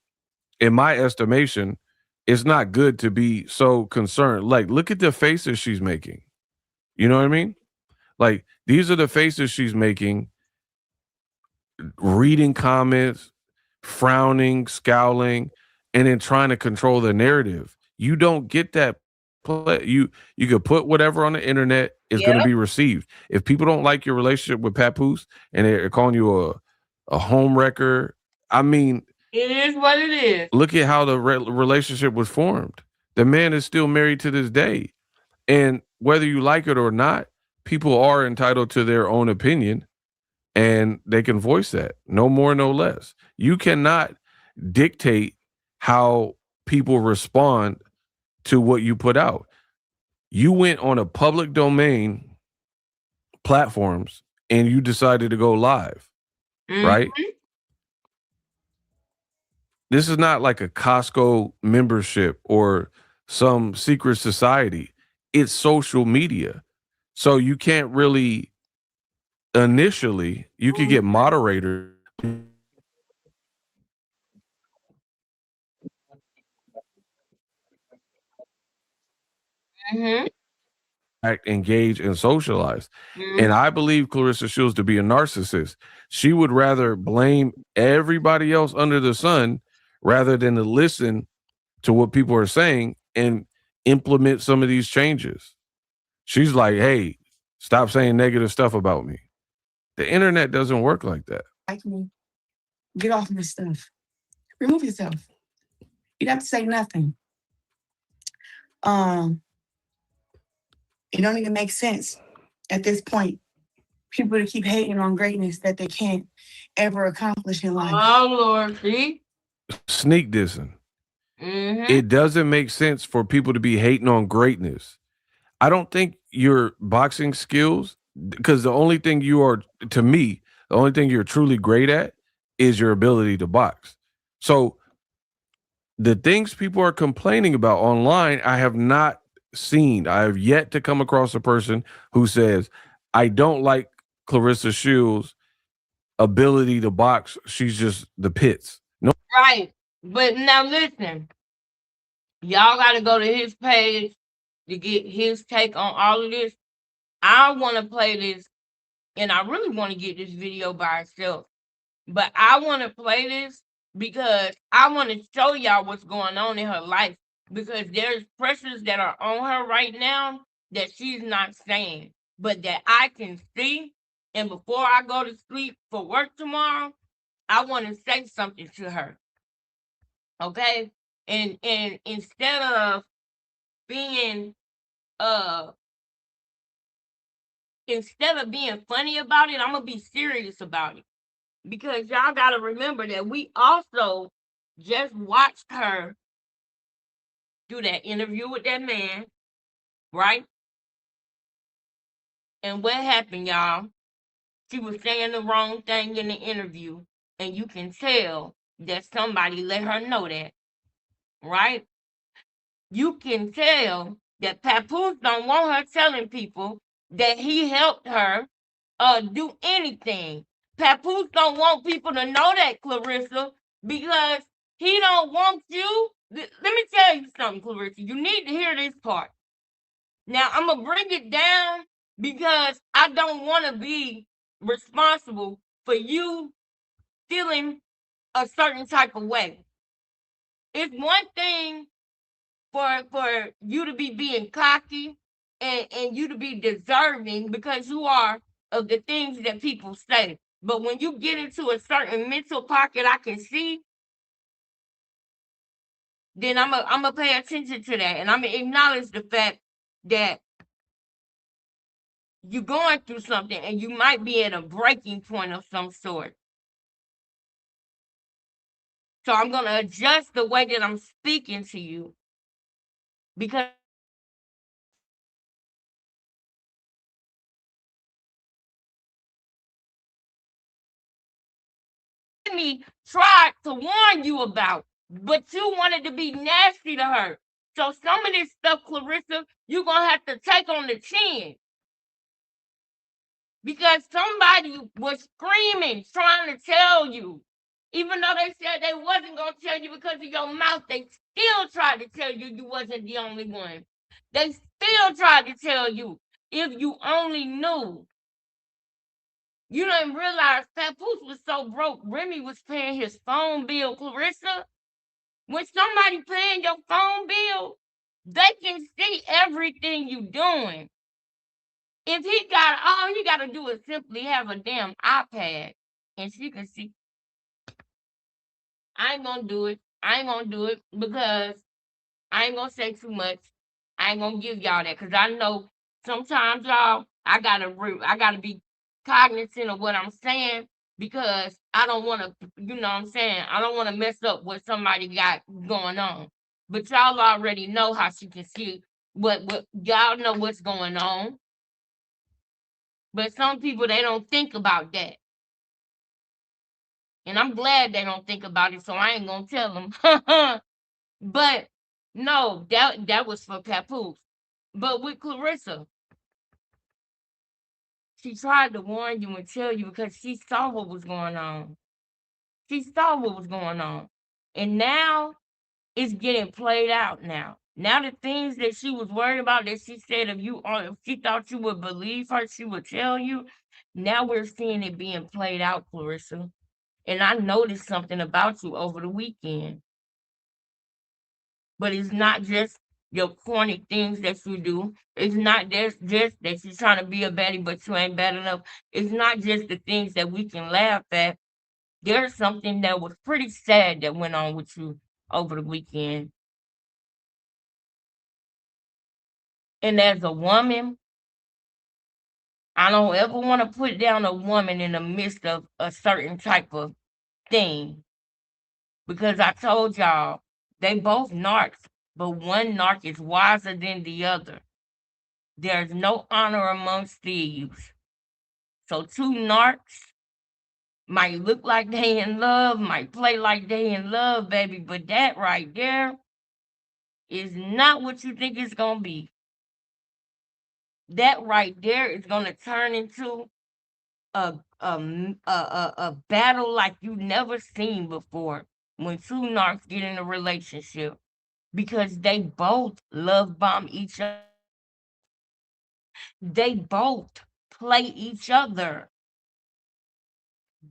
in my estimation, it's not good to be so concerned. Like, look at the faces she's making. You know what I mean? Like, these are the faces she's making, reading comments, frowning, scowling, and then trying to control the narrative. You don't get that play. You could put whatever on the internet, is going to Yep. be received. If people don't like your relationship with Papoose and they're calling you a home wrecker, I mean, It is what it is. look at how the relationship was formed. The man is still married to this day. And whether you like it or not, people are entitled to their own opinion and they can voice that. No more, no less. You cannot dictate how people respond to what you put out. You went on a public domain platforms and you decided to go live, right? Mm-hmm. This is not like a Costco membership or some secret society. It's social media. So you can't really initially, you could get moderators. Mm-hmm. act, engage, and socialize. Mm-hmm. And I believe Clarissa Shields to be a narcissist. She would rather blame everybody else under the sun rather than to listen to what people are saying and implement some of these changes. She's like, hey, stop saying negative stuff about me. The internet doesn't work like that. Like me, get off my stuff. Remove yourself. You don't have to say nothing. It don't even make sense at this point. People to keep hating on greatness that they can't ever accomplish in life. Oh Lord, see? Sneak dissing. Mm-hmm. It doesn't make sense for people to be hating on greatness. I don't think your boxing skills, because the only thing you are, to me, the only thing you're truly great at is your ability to box. So the things people are complaining about online, I have not seen. I have yet to come across a person who says, I don't like Clarissa Shields' ability to box. She's just the pits. No. Right. But now listen, y'all got to go to his page to get his take on all of this. I want to play this, and I really want to get this video by itself. But I want to play this because I want to show y'all what's going on in her life, because there's pressures that are on her right now that she's not saying, but that I can see. And before I go to sleep for work tomorrow, I want to say something to her. Okay? And instead of being funny about it, I'm gonna be serious about it. Because y'all gotta remember that we also just watched her do that interview with that man, right? And what happened, y'all? She was saying the wrong thing in the interview, and you can tell that somebody let her know that, right? You can tell that Papoose don't want her telling people that he helped her do anything. Papoose don't want people to know that, Clarissa, because he don't want you. Let me tell you something, Clarissa. You need to hear this part. Now, I'm going to bring it down because I don't want to be responsible for you feeling a certain type of way. It's one thing for you to be being cocky and you to be deserving, because you are, of the things that people say. But when you get into a certain mental pocket, I can see, then I'm gonna pay attention to that, and I'm gonna acknowledge the fact that you're going through something and you might be at a breaking point of some sort. So I'm gonna adjust the way that I'm speaking to you, because me tried to warn you about, but you wanted to be nasty to her. So some of this stuff, Clarissa, you're gonna have to take on the chin, because somebody was screaming, trying to tell you, even though they said they wasn't gonna tell you because of your mouth, they still tried to tell you you wasn't the only one. They still tried to tell you, if you only knew. You didn't realize Papoose was so broke, Remy was paying his phone bill, Clarissa. When somebody paying your phone bill, they can see everything you doing. If he got, all he got to do is simply have a damn iPad, and she can see. I ain't gonna do it. I ain't gonna do it because I ain't gonna say too much. I ain't gonna give y'all that, because I know sometimes, y'all, I gotta be cognizant of what I'm saying, because I don't want to, you know what I'm saying? I don't want to mess up what somebody got going on. But y'all already know how she can see what y'all know what's going on. But some people, they don't think about that. And I'm glad they don't think about it, so I ain't gonna tell them. But no, that was for Papoose. But with Clarissa, she tried to warn you and tell you because she saw what was going on. She saw what was going on. And now it's getting played out now. Now the things that she was worried about that she said if she thought you would believe her, she would tell you. Now we're seeing it being played out, Clarissa. And I noticed something about you over the weekend. But it's not just your corny things that you do. It's not just that you're trying to be a baddie, but you ain't bad enough. It's not just the things that we can laugh at. There's something that was pretty sad that went on with you over the weekend. And as a woman, I don't ever want to put down a woman in the midst of a certain type of thing. Because I told y'all, they both narcs, but one narc is wiser than the other. There's no honor amongst thieves. So two narcs might look like they in love, might play like they in love, baby, but that right there is not what you think it's gonna be. That right there is gonna turn into a battle like you never seen before when two narcs get in a relationship because they both love bomb each other. They both play each other,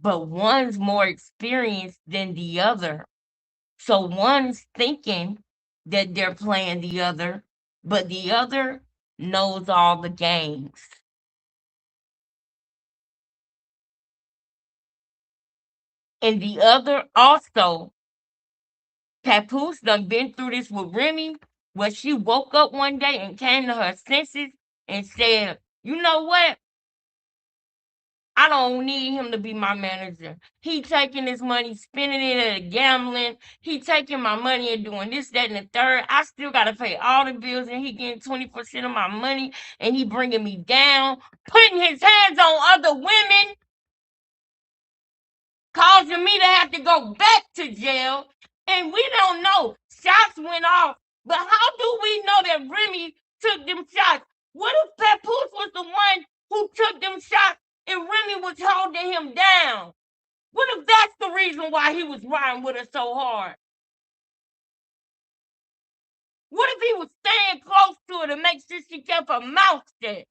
but one's more experienced than the other. So one's thinking that they're playing the other, but the other knows all the games. And the other also, Papoose done been through this with Remy, where she woke up one day and came to her senses and said, you know what? I don't need him to be my manager. He taking his money, spending it at gambling. He taking my money and doing this, that, and the third. I still got to pay all the bills, and he getting 20% of my money, and he bringing me down, putting his hands on other women, causing me to have to go back to jail. And we don't know. Shots went off. But how do we know that Remy took them shots? What if Papoose was the one who took them shots and Remy was holding him down? What if that's the reason why he was riding with her so hard? What if he was staying close to her to make sure she kept her mouth shut?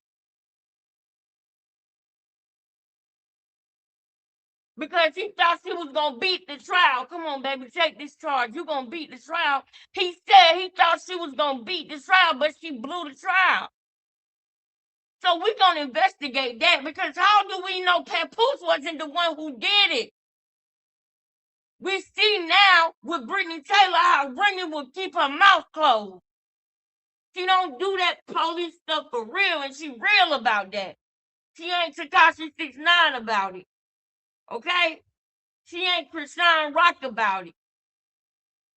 Because he thought she was going to beat the trial. Come on, baby, take this charge. You're going to beat the trial. He said he thought she was going to beat the trial, but she blew the trial. So we're going to investigate that because how do we know Papoose wasn't the one who did it? We see now with Brittany Taylor how Brittany would keep her mouth closed. She don't do that police stuff for real, and she real about that. She ain't Tekashi 6ix9ine about it. Okay? She ain't Krishan Rock about it.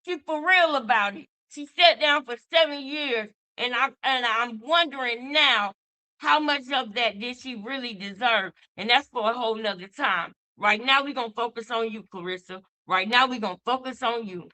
She for real about it. She sat down for 7 years, and I'm wondering now how much of that did she really deserve? And that's for a whole nother time. Right now, we're gonna focus on you, Clarissa. Right now, we're gonna focus on you.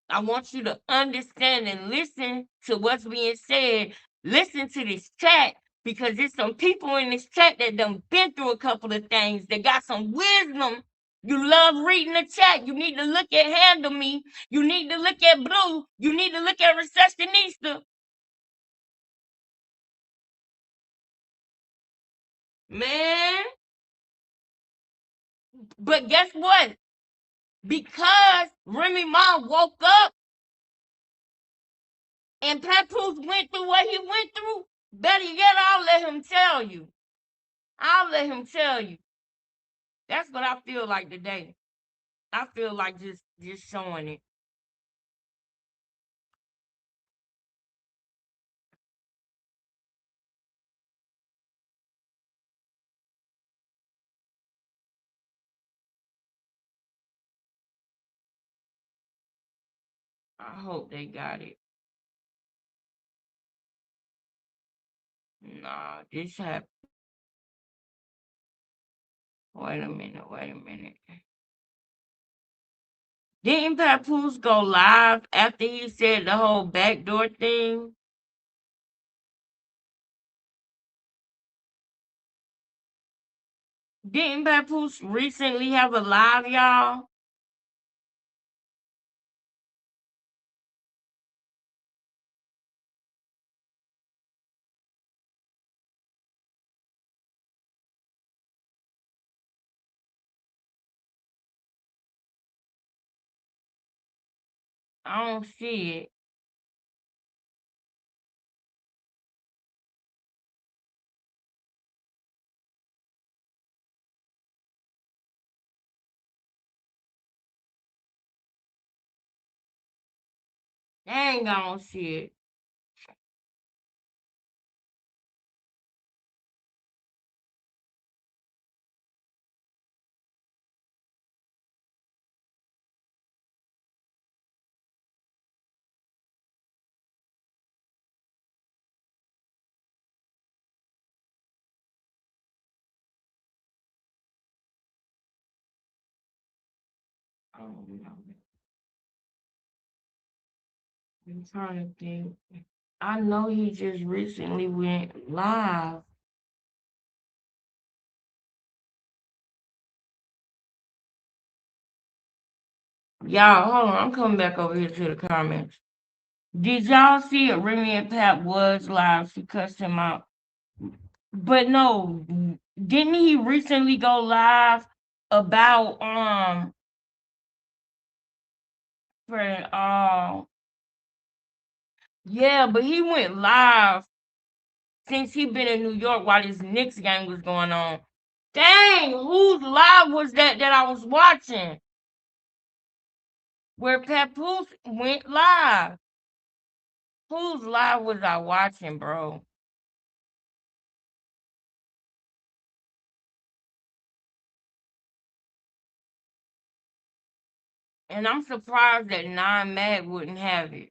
I want you to understand and listen to what's being said. Listen to this chat because there's some people in this chat that done been through a couple of things. They got some wisdom. You love reading the chat. You need to look at Handle Me. You need to look at Blue. You need to look at Receptionista. Man. But guess what? Because Remy Ma woke up and Papoose went through what he went through, better yet, I'll let him tell you. I'll let him tell you. That's what I feel like today. I feel like just showing it. I hope they got it. Nah, this happened. Wait a minute, wait a minute. Didn't Papoose go live after he said the whole backdoor thing? Didn't Papoose recently have a live, y'all? I don't see it. Dang, I don't see it. Oh, no. I'm trying to think. I know he just recently went live. Y'all, hold on. I'm coming back over here to the comments. Did y'all see it? Remy and Pat was live. She cussed him out. But no, didn't he recently go live about for yeah, but he went live since he been in New York while this Knicks game was going on. Dang, whose live was that I was watching? Where Papoose went live. Whose live was I watching, bro? And I'm surprised that Nine Mag wouldn't have it.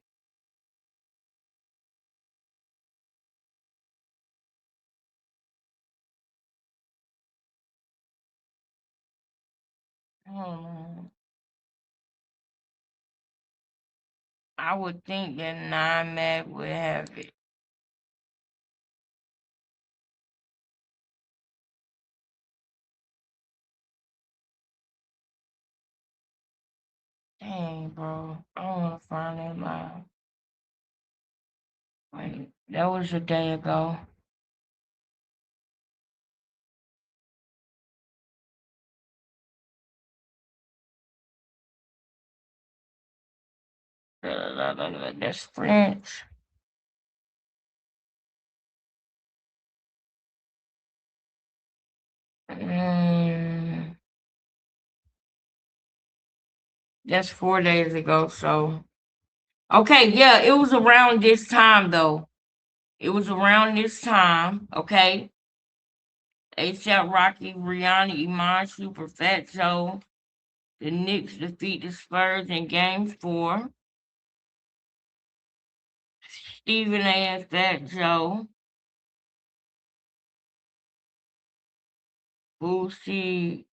I would think that Nine Mag would have it. Dang, bro. I want to find that live. Wait, that was a day ago. That's French. Mm, that's 4 days ago. So, okay, yeah, it was around this time though. It was around this time. Okay, ASAP Rocky, Rihanna, Iman, Super Fat Joe. The Knicks defeat the Spurs in Game 4. Stephen A. and Fat Joe. Boosie,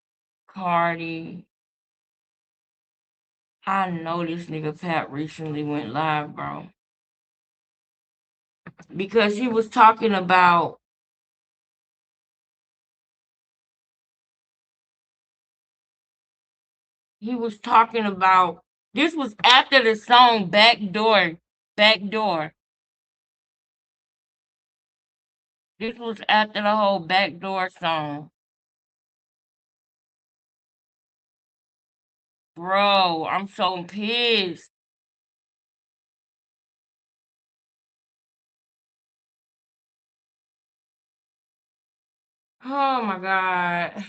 Cardi. I know this nigga Pat recently went live, bro. Because he was talking about this was after the song Backdoor. Backdoor. This was after the whole Backdoor song. Bro, I'm so pissed. Oh my god.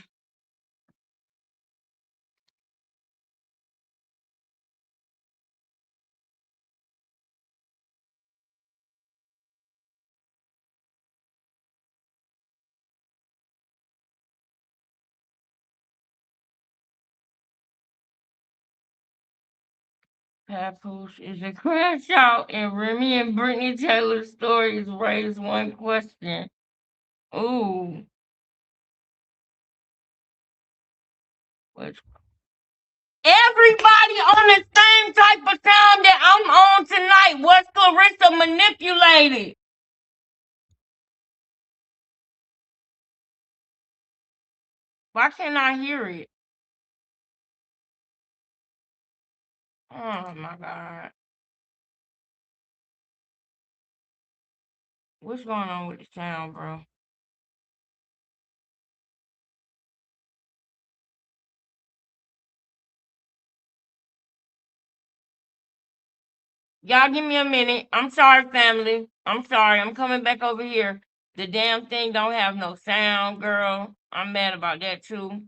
Papoose is a crash out, and Remy and Brittany Taylor's stories raise one question. Ooh, which everybody on the same type of time that I'm on tonight was Clarissa manipulated. Why can't I hear it? Oh my god. What's going on with the sound, bro? Y'all give me a minute. I'm sorry, family. I'm sorry. I'm coming back over here. The damn thing don't have no sound, girl. I'm mad about that too.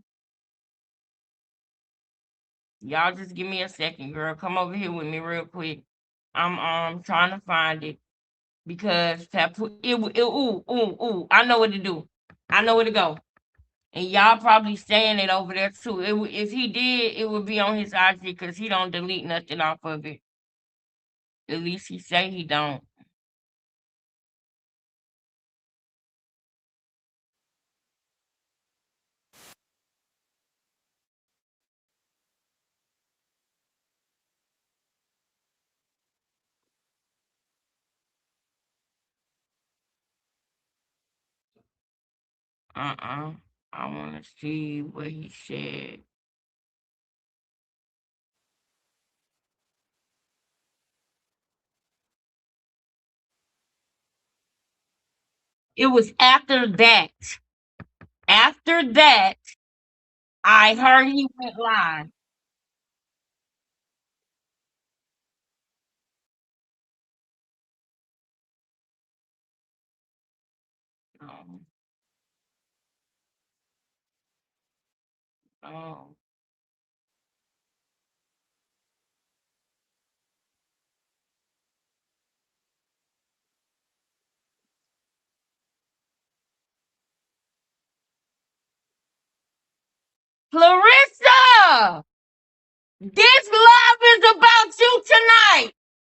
Y'all just give me a second, girl. Come over here with me real quick. I'm trying to find it because that put ooh. I know what to do. I know where to go. And y'all probably saying it over there too. If he did, it would be on his IG because he don't delete nothing off of it. At least he say he don't. Uh-uh. I want to see what he said. It was after that. After that, I heard he went live. Oh, oh. Clarissa! This love is about you tonight.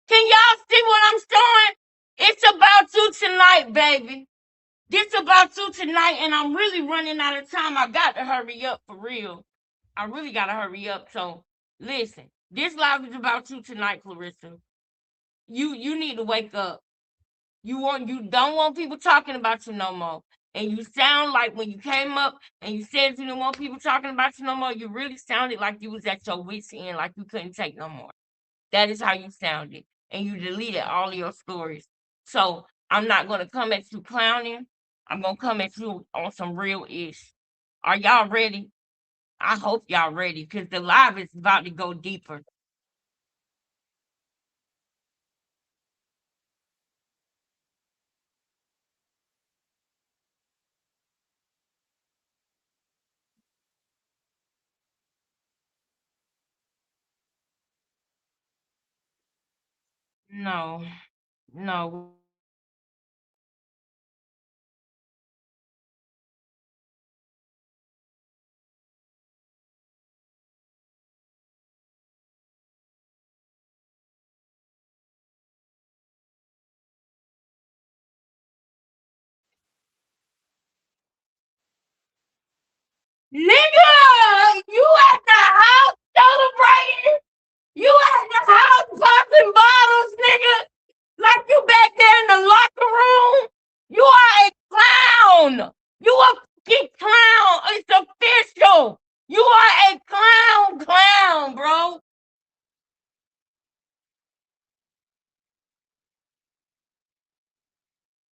Can y'all see what I'm showing? It's about you tonight, baby. This about you tonight, and I'm really running out of time. I got to hurry up for real. I really got to hurry up. So listen, this live is about you tonight, Clarissa. You need to wake up. You don't want people talking about you no more. And you sound like when you came up and you said you didn't want people talking about you no more, you really sounded like you was at your wits' end, like you couldn't take no more. That is how you sounded. And you deleted all of your stories. So I'm not gonna come at you clowning. I'm gonna come at you on some real ish. Are y'all ready? I hope y'all ready because the live is about to go deeper. No, no. Nigga, you at the house celebrating? You at the house popping bottles, nigga? Like you back there in the locker room? You are a clown. You a fucking clown. It's official. You are a clown, bro.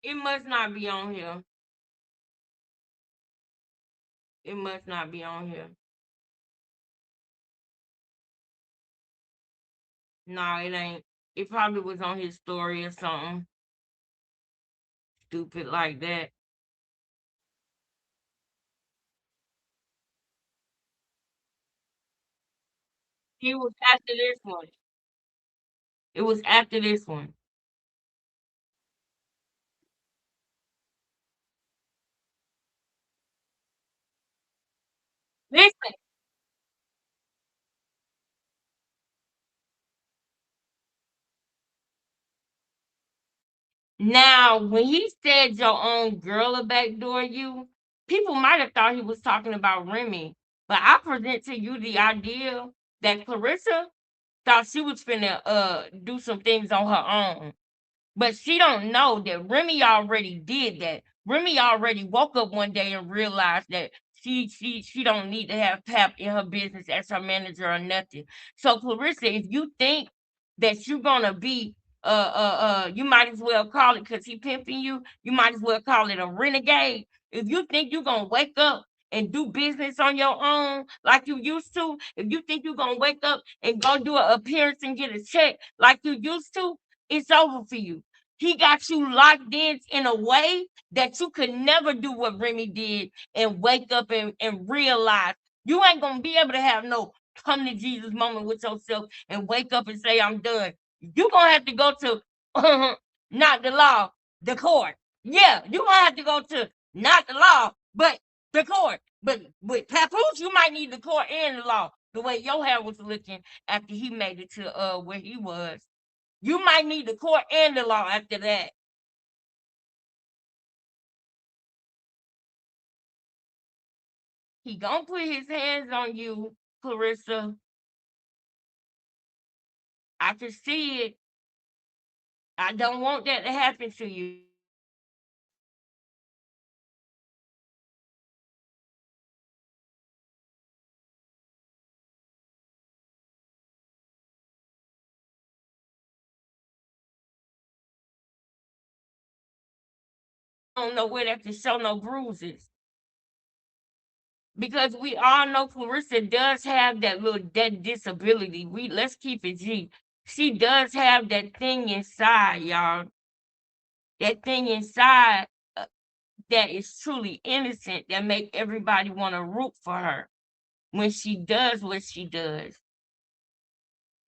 It must not be on here. It must not be on here. No, it ain't. It probably was on his story or something stupid like that. It was after this one. It was after this one. Listen, now when he said your own girl will backdoor you, people might have thought he was talking about Remy. But I present to you the idea that Clarissa thought she was finna do some things on her own. But she don't know that Remy already did that. Remy already woke up one day and realized that she don't need to have Pap in her business as her manager or nothing. So Clarissa, if you think that you're gonna be you might as well call it because he pimping you, you might as well call it a renegade. If you think you're gonna wake up and do business on your own like you used to, if you think you're gonna wake up and go do an appearance and get a check like you used to, it's over for you. He got you locked in a way that you could never do what Remy did and wake up and realize you ain't gonna be able to have no come to Jesus moment with yourself and wake up and say, I'm done. You're gonna have to go to not the law, the court. Yeah, you're gonna have to go to not the law, but the court. But with Papoose, you might need the court and the law. The way your hair was looking after he made it to where he was. You might need the court and the law after that. He gonna put his hands on you, Clarissa. I can see it. I don't want that to happen to you. I don't know where that can show no bruises. Because we all know Clarissa does have that disability. Let's keep it G. She does have that thing inside, y'all. That thing inside that is truly innocent that make everybody want to root for her when she does what she does.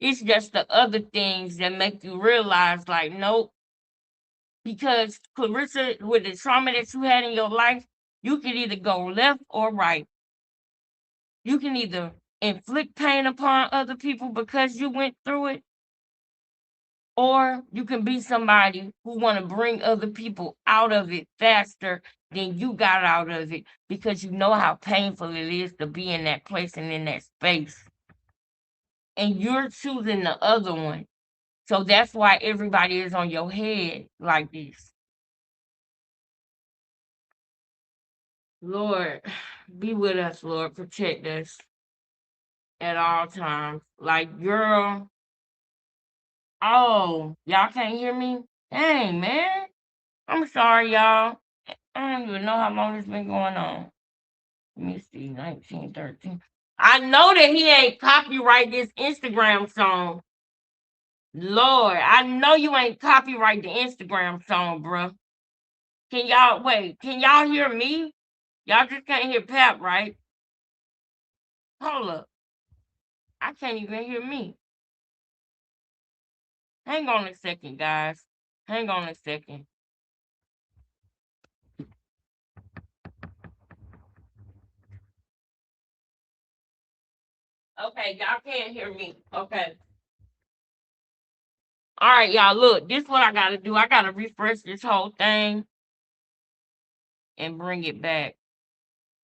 It's just the other things that make you realize, like, nope. Because Clarissa, with the trauma that you had in your life, you can either go left or right. You can either inflict pain upon other people because you went through it, or you can be somebody who want to bring other people out of it faster than you got out of it because you know how painful it is to be in that place and in that space. And you're choosing the other one. So that's why everybody is on your head like this. Lord, be with us, Lord. Protect us at all times. Like, girl, oh, y'all can't hear me? Dang, man. I'm sorry, y'all. I don't even know how long this been going on. Let me see, 1913. I know that he ain't copyright this Instagram song. Lord, I know you ain't copyright the Instagram song, bruh. Can y'all wait? Can y'all hear me? Y'all just can't hear Pap, right? Hold up. I can't even hear me. Hang on a second, guys. Hang on a second. Okay, y'all can't hear me. Okay. All right, y'all. Look, this is what I gotta do. I gotta refresh this whole thing and bring it back.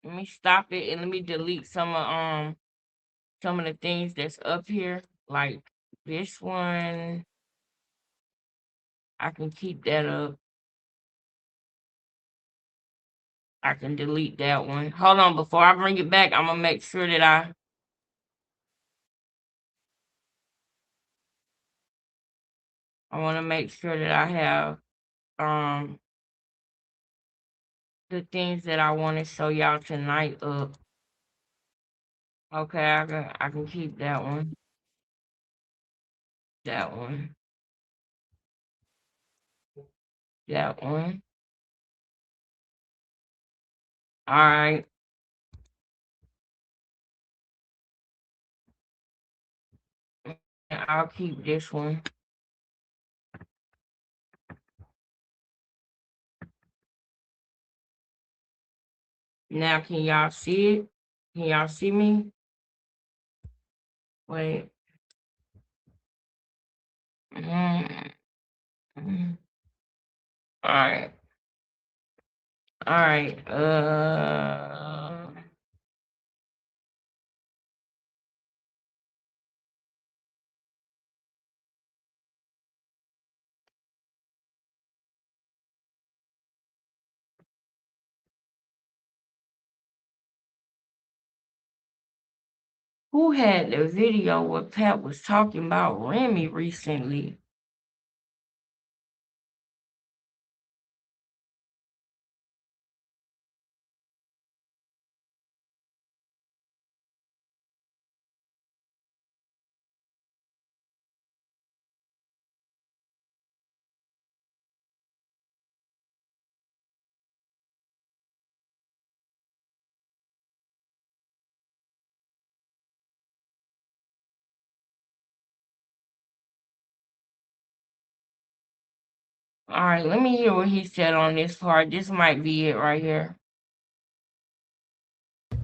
Let me stop it and let me delete some of the things that's up here. Like this one. I can keep that up. I can delete that one. Hold on, before I bring it back, I'm gonna make sure that I want to make sure that I have the things that I want to show y'all tonight up. Okay, I can keep that one. That one. That one. All right. I'll keep this one. Now, can y'all see it? Can y'all see me? Wait. Mm. All right. All right. Who had the video where Pat was talking about Remy recently? All right, let me hear what he said on this part. This might be it right here.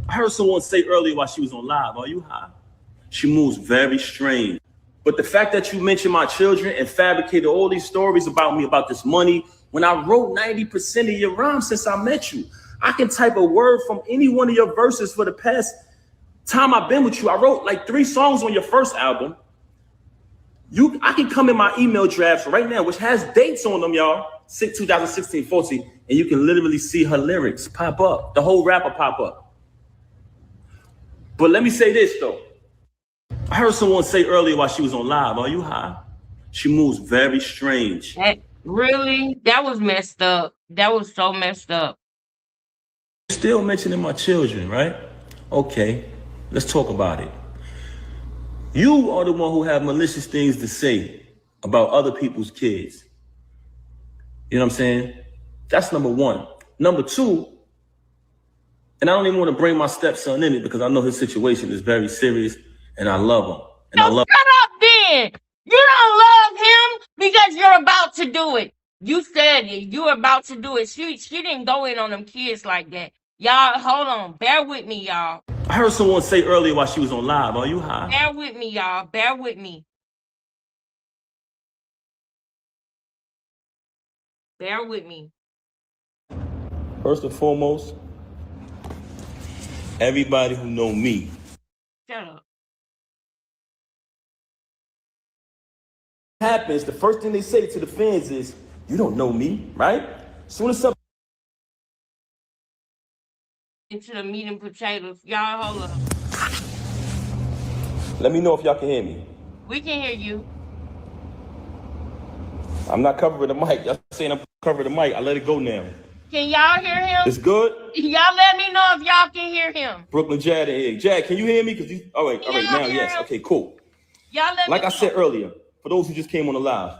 I heard someone say earlier while she was on live, are you high? She moves very strange. But the fact that you mentioned my children and fabricated all these stories about me, about this money, when I wrote 90% of your rhymes since I met you, I can type a word from any one of your verses for the past time I've been with you. I wrote like 3 songs on your first album. I can come in my email drafts right now, which has dates on them, y'all, 2016, 14, and you can literally see her lyrics pop up, the whole rapper pop up. But let me say this, though. I heard someone say earlier while she was on live, are you high? She moves very strange. Really? That was messed up. That was so messed up. Still mentioning my children, right? Okay, let's talk about it. You are the one who have malicious things to say about other people's kids. You know what I'm saying? That's number one. Number two, and I don't even want to bring my stepson in it because I know his situation is very serious and I love him. And I love. Shut up then. You don't love him because you're about to do it. You said it. You were about to do it. She didn't go in on them kids like that. Y'all, hold on. Bear with me, y'all. I heard someone say earlier while she was on live, are you high? Bear with me, y'all. Bear with me. Bear with me. First and foremost, everybody who know me. Shut up. Happens, the first thing they say to the fans is, you don't know me, right? Soon as something Into the meat and potatoes. Y'all, hold up. let me know if y'all can hear me. We can hear you. I'm not covering the mic. Y'all saying I'm covering the mic. I let it go now. Can y'all hear him? It's good? Y'all let me know if y'all can hear him. Brooklyn Jad in here. Jad, can you hear me? All right, now, yes. Okay, cool. Y'all let me know. Like I said earlier, for those who just came on the live,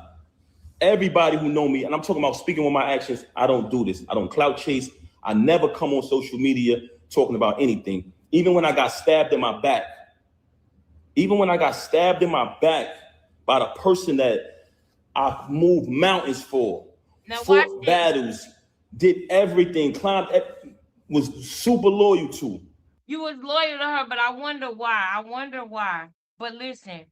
everybody who know me, and I'm talking about speaking with my actions, I don't do this. I don't clout chase. I never come on social media talking about anything. Even when I got stabbed in my back, by the person that I moved mountains for, fought battles, did everything, was super loyal to. You was loyal to her, but I wonder why. But listen,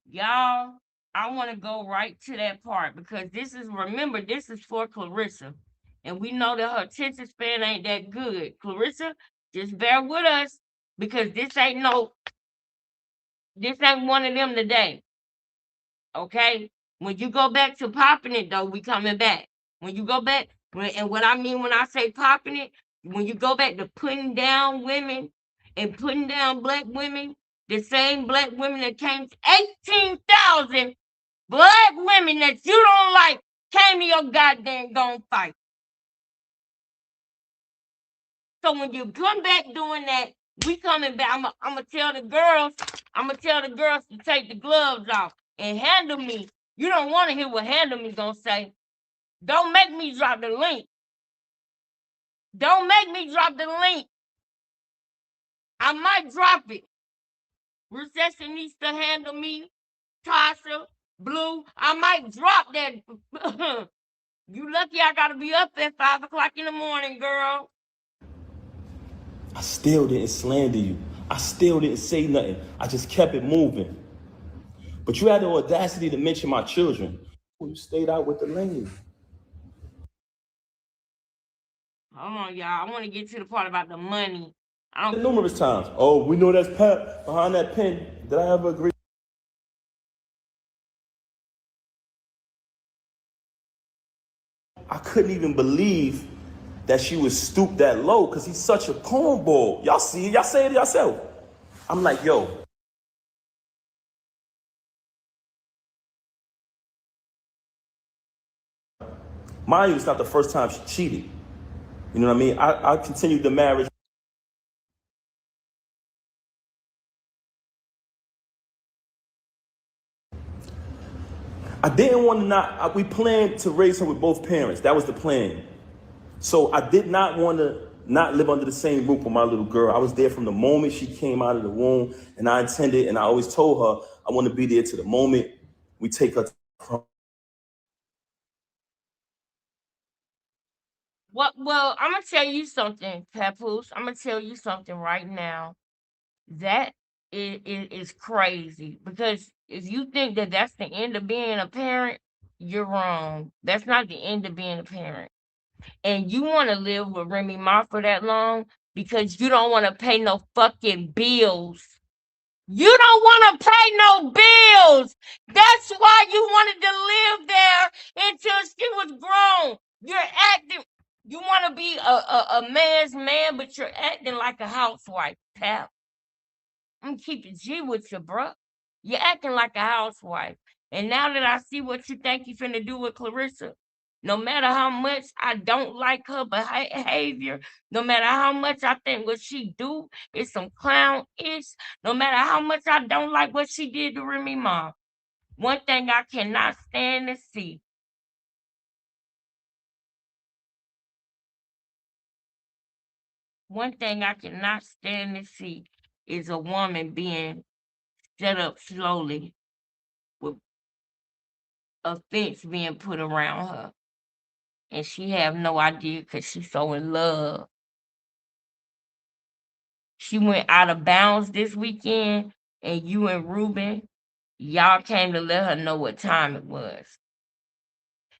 y'all, I want to go right to that part because remember, this is for Clarissa. And we know that her attention span ain't that good. Clarissa, just bear with us because this ain't one of them today. Okay? When you go back to popping it, though, we coming back. When you go back, and what I mean when I say popping it, when you go back to putting down women and putting down black women, the same black women that came, 18,000 black women that you don't like came to your goddamn gun fight. So when you come back doing that, we coming back. I'm gonna tell the girls to take the gloves off and handle me. You don't want to hear what handle me gonna say. Don't make me drop the link. Don't make me drop the link. I might drop it. Recession needs to handle me. Tasha, Blue, I might drop that. You lucky I gotta be up at 5 o'clock in the morning, girl. I still didn't slander you. I still didn't say nothing. I just kept it moving. But you had the audacity to mention my children. You stayed out with the lane. Hold on, y'all. I want to get to the part about the money. Numerous times. Oh, we know that's Pat behind that pen. Did I ever agree? I couldn't even believe that she was stooped that low because he's such a cornball. Y'all see it. Y'all say it yourself. I'm like, yo. Mind you, it's not the first time she cheated. You know what I mean? I continued the marriage. I didn't want to we planned to raise her with both parents. That was the plan. So I did not want to not live under the same roof with my little girl. I was there from the moment she came out of the womb, and I intended, and I always told her, I want to be there to the moment we take her to Well, I'm gonna tell you something, Papoose. I'm gonna tell you something right now. That is crazy, because if you think that that's the end of being a parent, you're wrong. That's not the end of being a parent. And you want to live with Remy Ma for that long because you don't want to pay no fucking bills. You don't want to pay no bills. That's why you wanted to live there until she was grown. You're acting, you want to be a man's man, but you're acting like a housewife, pal. I'm gonna keep it G with you, bruh. You're acting like a housewife. And now that I see what you think you finna do with Clarissa, no matter how much I don't like her behavior, no matter how much I think what she do is some clown-ish, no matter how much I don't like what she did to Remy Ma, one thing I cannot stand to see. One thing I cannot stand to see is a woman being set up slowly with a fence being put around her. And she have no idea because she's so in love. She went out of bounds this weekend, and you and Ruben, y'all came to let her know what time it was.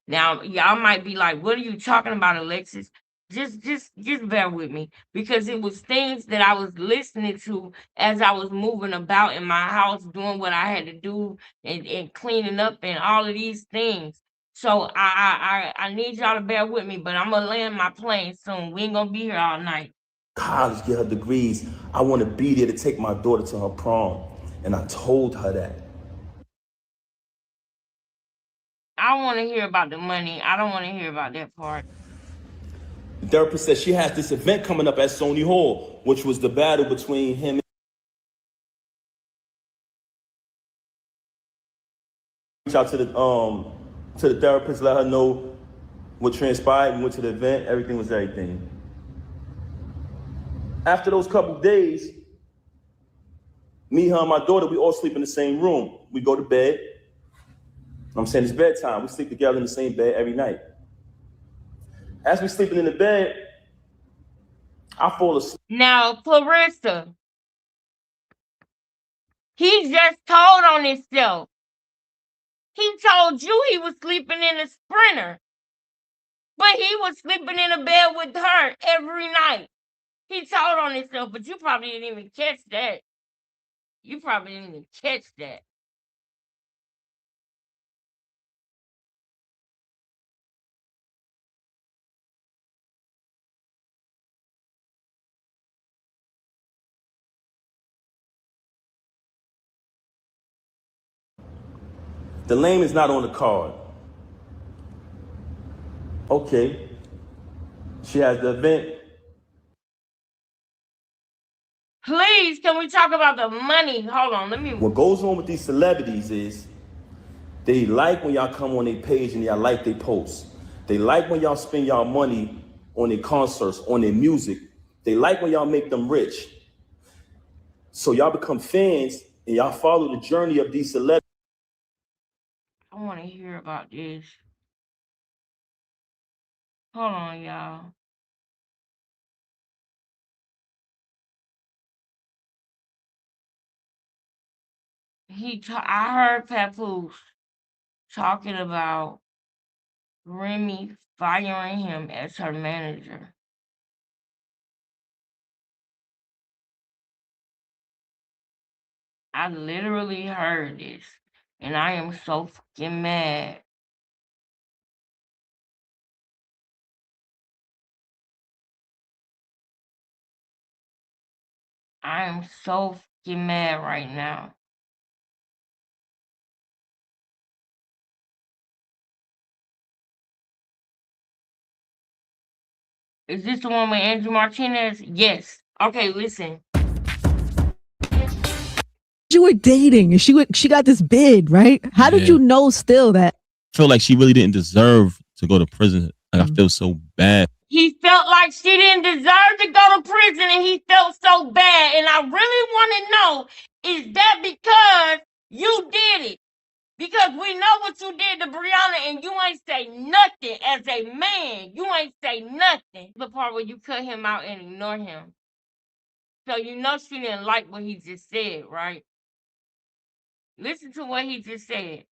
Now, y'all might be like, what are you talking about, Alexis? Just bear with me, because it was things that I was listening to as I was moving about in my house, doing what I had to do and cleaning up and all of these things. So I need y'all to bear with me, but I'm gonna land my plane soon. We ain't gonna be here all night. College, get her degrees. I want to be there to take my daughter to her prom. And I told her that. I want to hear about the money. I don't want to hear about that part. The therapist said she has this event coming up at Sony Hall, which was the battle between him and reach out to the therapist, let her know what transpired. We went to the event, everything was everything. After those couple days, me, her, and my daughter, we all sleep in the same room. We go to bed. I'm saying it's bedtime. We sleep together in the same bed every night. As we sleeping in the bed, I fall asleep. Now, Clarissa, he just told on himself. He told you he was sleeping in a Sprinter, but he was sleeping in a bed with her every night. He told on himself, but you probably didn't even catch that. You probably didn't even catch that. The lane is not on the card. Okay. She has the event. Please, can we talk about the money? Hold on, let me. What goes on with these celebrities is they like when y'all come on their page and y'all like their posts. They like when y'all spend y'all money on their concerts, on their music. They like when y'all make them rich. So y'all become fans and y'all follow the journey of these celebrities. I want to hear about this. Hold on, y'all. I heard Papoose talking about Remy firing him as her manager. I literally heard this, and I am so fucking mad. I am so fucking mad right now. Is this the one with Andrew Martinez? Yes. Okay, listen. You were dating and she got this bid, right? How did you know still that? I feel like she really didn't deserve to go to prison. Like, I feel so bad. He felt like she didn't deserve to go to prison, and he felt so bad. And I really want to know, is that because you did it? Because we know what you did to Brianna and you ain't say nothing as a man. You ain't say nothing. The part where you cut him out and ignore him. So you know she didn't like what he just said, right? Listen to what he just said.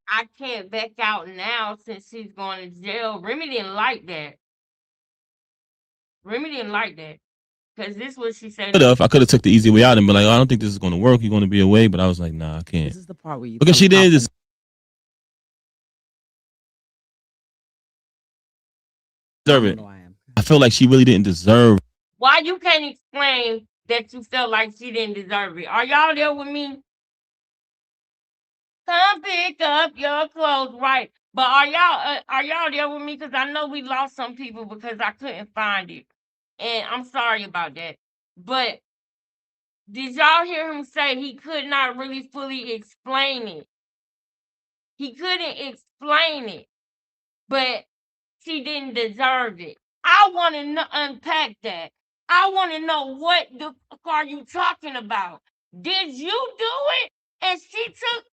I can't back out now since she's going to jail. Remy didn't like that. Remy didn't like that. Because this is what she said. I could have took the easy way out and be like, oh, I don't think this is going to work. You're going to be away. But I was like, nah, I can't. This is the part where you Because she did this. Deserve it. I feel like she really didn't deserve. Why you can't explain that you felt like she didn't deserve it? Are y'all there with me? Come pick up your clothes, right? But are y'all there with me? Because I know we lost some people because I couldn't find it, and I'm sorry about that. But did y'all hear him say he could not really fully explain it? He couldn't explain it, but she didn't deserve it. I want to unpack that. I want to know what the fuck are you talking about? Did you do it and she took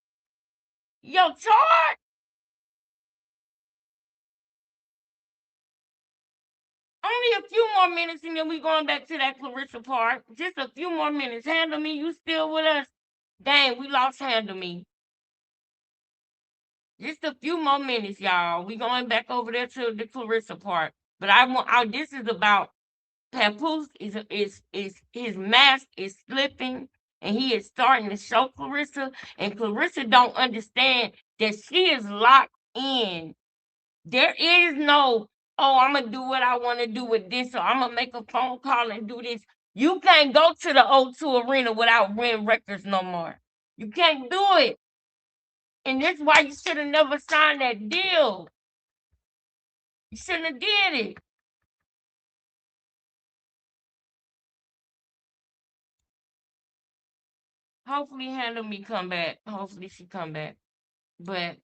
your charge? Only a few more minutes and then we going back to that Clarissa part. Just a few more minutes. Handle Me, you still with us? Dang, we lost Handle Me. Just a few more minutes, y'all. We going back over there to the Clarissa part. But this is about Papoose is his mask is slipping and he is starting to show Clarissa, and Clarissa don't understand that she is locked in. There is no, oh, I'm gonna do what I want to do with this, or I'm gonna make a phone call and do this. You can't go to the O2 Arena without Ren Records no more. You can't do it. And that's why you should have never signed that deal. You shouldn't have did it. Hopefully Handle Me come back. Hopefully she come back. But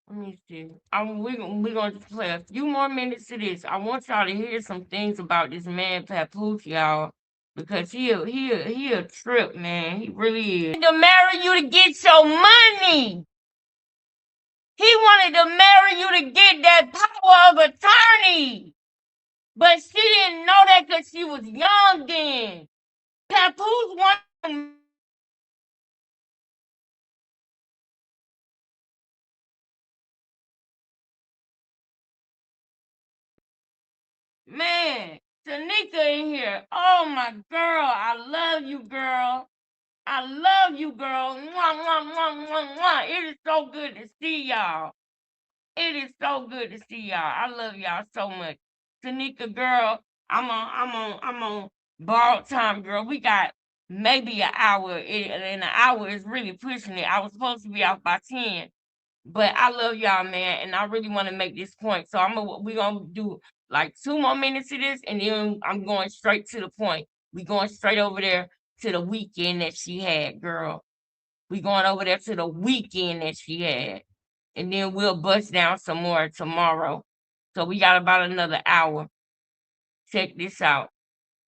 let me see. We're going to play a few more minutes of this. I want y'all to hear some things about this man Papoose, y'all. Because he a trip, man. He really is. To marry you to get your money. He wanted to marry you to get that power of attorney. But she didn't know that because she was young then. Papoose wanted. Man, Tanika in here. Oh my girl, I love you, girl. I love you, girl. Mwah, mwah, mwah, mwah, mwah. It is so good to see y'all. It is so good to see y'all. I love y'all so much. Tanika, girl, I'm on borrowed time, girl. We got maybe an hour, and an hour is really pushing it. I was supposed to be off by 10. But I love y'all, man, and I really want to make this point. So we're gonna do like 2 more minutes of this, and then I'm going straight to the point. We going straight over there to the weekend that she had, girl. We going over there to the weekend that she had. And then we'll bust down some more tomorrow. So we got about another hour. Check this out.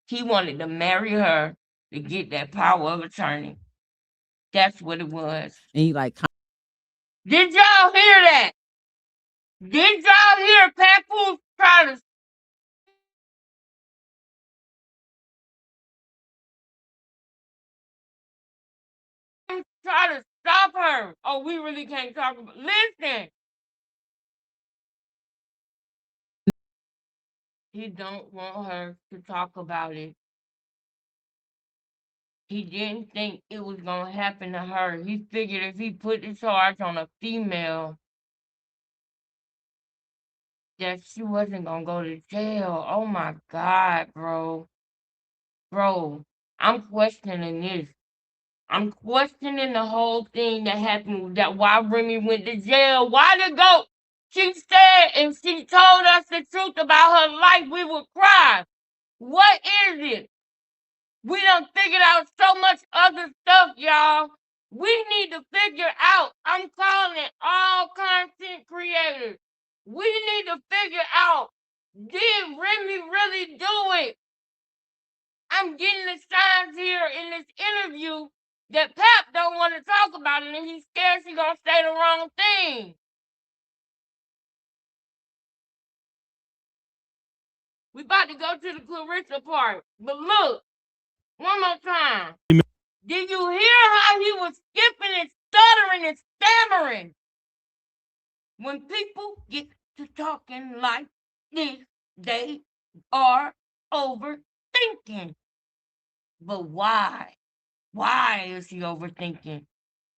He wanted to marry her to get that power of attorney. That's what it was. And you like, did y'all hear that? Did y'all hear Papoose try to stop her? Oh, we really can't talk about. Listen, he don't want her to talk about it. He didn't think it was gonna happen to her. He figured if he put the charge on a female, that she wasn't gonna go to jail. Oh my God, bro. Bro, I'm questioning this. I'm questioning the whole thing that happened, that why Remy went to jail. Why to go? She said if she told us the truth about her life, we would cry. What is it? We done figured out so much other stuff, y'all. We need to figure out. I'm calling it all content creators. We need to figure out, did Remy really do it? I'm getting the signs here in this interview that Pap don't want to talk about it, and he's scared she's gonna say the wrong thing. We about to go to the Clarissa part, but look, one more time. Did you hear how he was skipping and stuttering and stammering? When people get to talking like this, they are overthinking. But why? Why is he overthinking?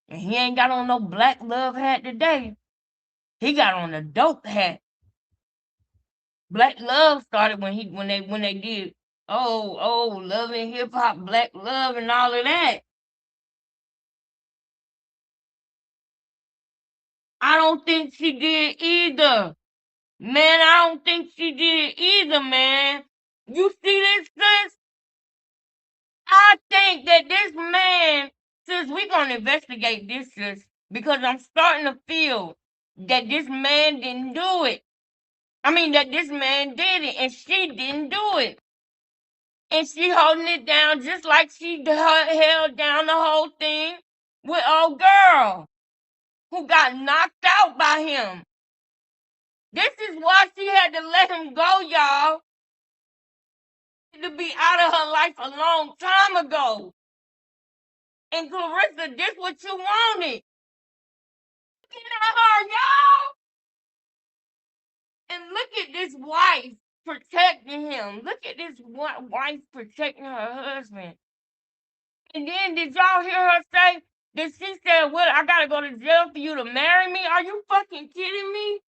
And he ain't got on no black love hat today. He got on a dope hat. Black love started when they did love and hip hop, black love and all of that. I don't think she did either. Man, I don't think she did either, man. You see this, sis? I think that this man, sis, we're going to investigate this, sis, because I'm starting to feel that this man didn't do it. I mean, that this man did it, and she didn't do it. And she holding it down just like she held down the whole thing with old girl who got knocked out by him. This is why she had to let him go, y'all. To be out of her life a long time ago. And Clarissa, this what you wanted. Look at her, y'all. And look at this wife protecting him. Look at this wife protecting her husband. And then did y'all hear her say that she said, well, I gotta go to jail for you to marry me? Are you fucking kidding me?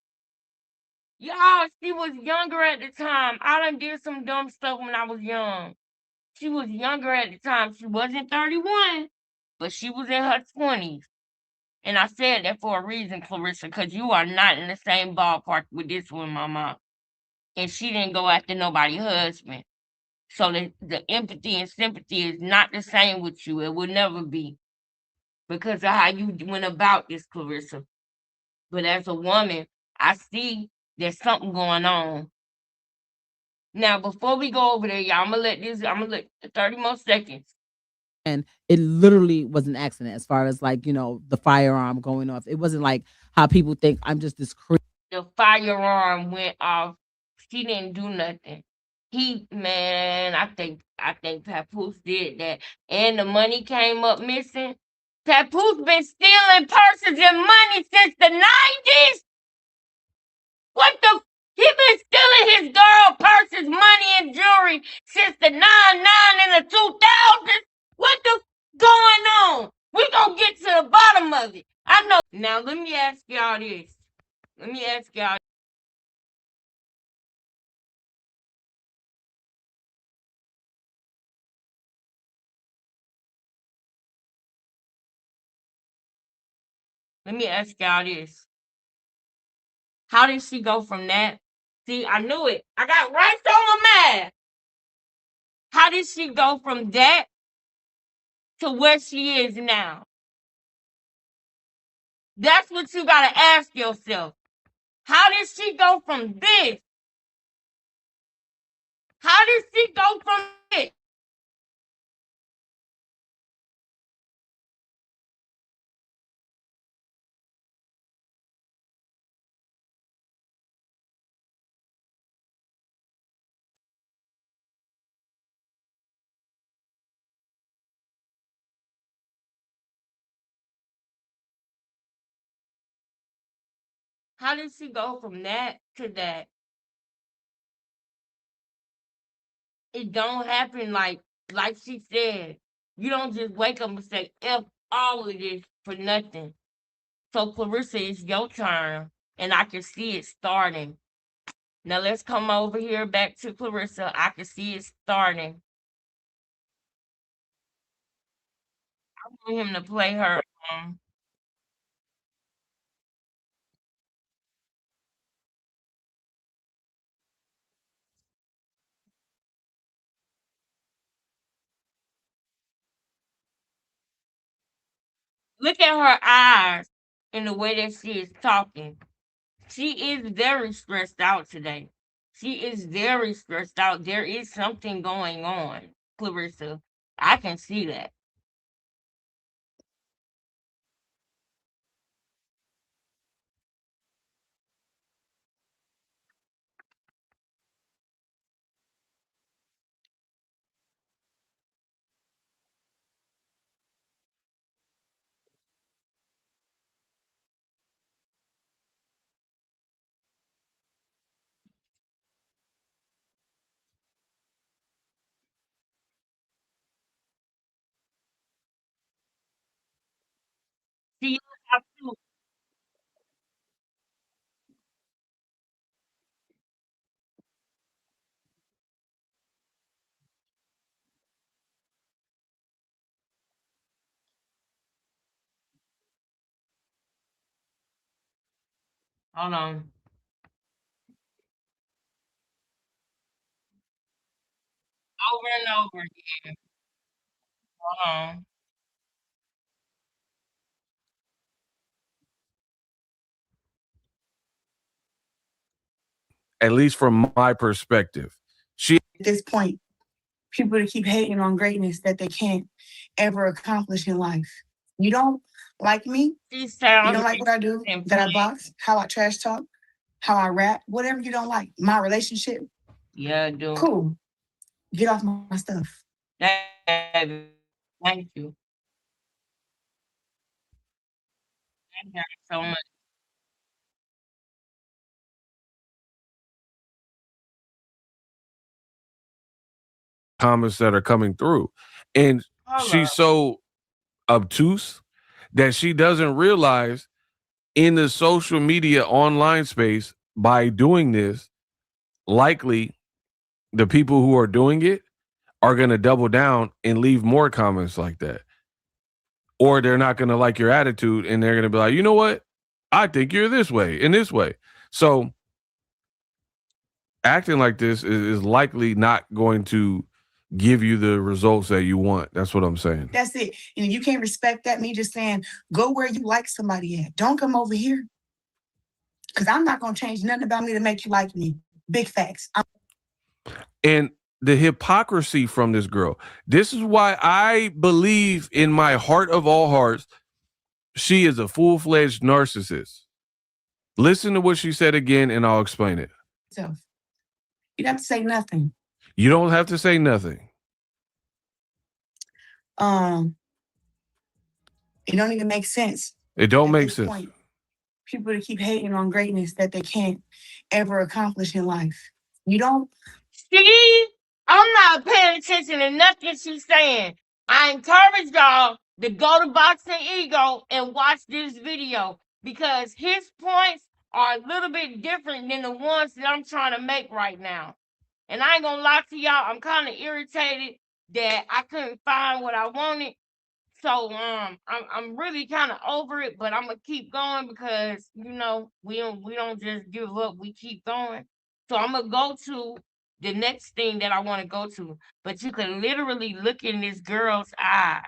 Y'all, she was younger at the time. I done did some dumb stuff when I was young. She was younger at the time. She wasn't 31, but she was in her 20s. And I said that for a reason, Clarissa, because you are not in the same ballpark with this one, mama. And she didn't go after nobody's husband. So the empathy and sympathy is not the same with you. It will never be. Because of how you went about this, Clarissa. But as a woman, I see there's something going on. Now, before we go over there, y'all, I'm gonna let 30 more seconds. And it literally was an accident as far as like, the firearm going off. It wasn't like how people think I'm just this crazy. The firearm went off. She didn't do nothing. I think Papoose did that. And the money came up missing. Papoose been stealing purses and money since the 90s. He been stealing his girl purses, money, and jewelry since the 99 and the 2000s. What the going on? We gonna get to the bottom of it. I know. Now let me ask y'all this. How did she go from that? See, I knew it. I got right on my math. How did she go from that to where she is now? That's what you gotta ask yourself. How did she go from this? How did she go from this? How did she go from that to that? It don't happen like she said. You don't just wake up and say, F all of this for nothing. So Clarissa, it's your turn, and I can see it starting. Now let's come over here back to Clarissa. I can see it starting. I want him to play her. Look at her eyes and the way that she is talking. She is very stressed out today. She is very stressed out. There is something going on. Clarissa. I can see that. See, you have to. Hold on. Over and over again. Hold on. At least from my perspective. She At this point, people to keep hating on greatness that they can't ever accomplish in life. You don't like me, She you sounds don't like what I do, and that I box, how I trash talk, how I rap, whatever you don't like, my relationship, yeah, I do. cool. Get off my stuff. Thank you. Thank you so much. comments that are coming through. And Hold she's up. so obtuse that she doesn't realize in the social media online space by doing this, likely the people who are doing it are going to double down and leave more comments like that. Or they're not going to like your attitude and they're going to be like, you know what? I think you're this way and this way. So acting like this is likely not going to give you the results that you want. That's what I'm saying. That's it. And you can't respect that. Me just saying, go where you like somebody at. Don't come over here. Because I'm not going to change nothing about me to make you like me. Big facts. And the hypocrisy from this girl. This is why I believe in my heart of all hearts, she is a full-fledged narcissist. Listen to what she said again, and I'll explain it. So, you don't have to say nothing. You don't have to say nothing. It don't even make sense. It don't At make this sense. point, people to keep hating on greatness that they can't ever accomplish in life. You don't. See, I'm not paying attention to nothing she's saying. I encourage y'all to go to Boxing Ego and watch this video because his points are a little bit different than the ones that I'm trying to make right now. And I ain't gonna lie to y'all, I'm kind of irritated that I couldn't find what I wanted. So I'm really kind of over it, but I'm gonna keep going because we don't just give up. We keep going. So I'm gonna go to the next thing that I want to go to, but you can literally look in this girl's eyes.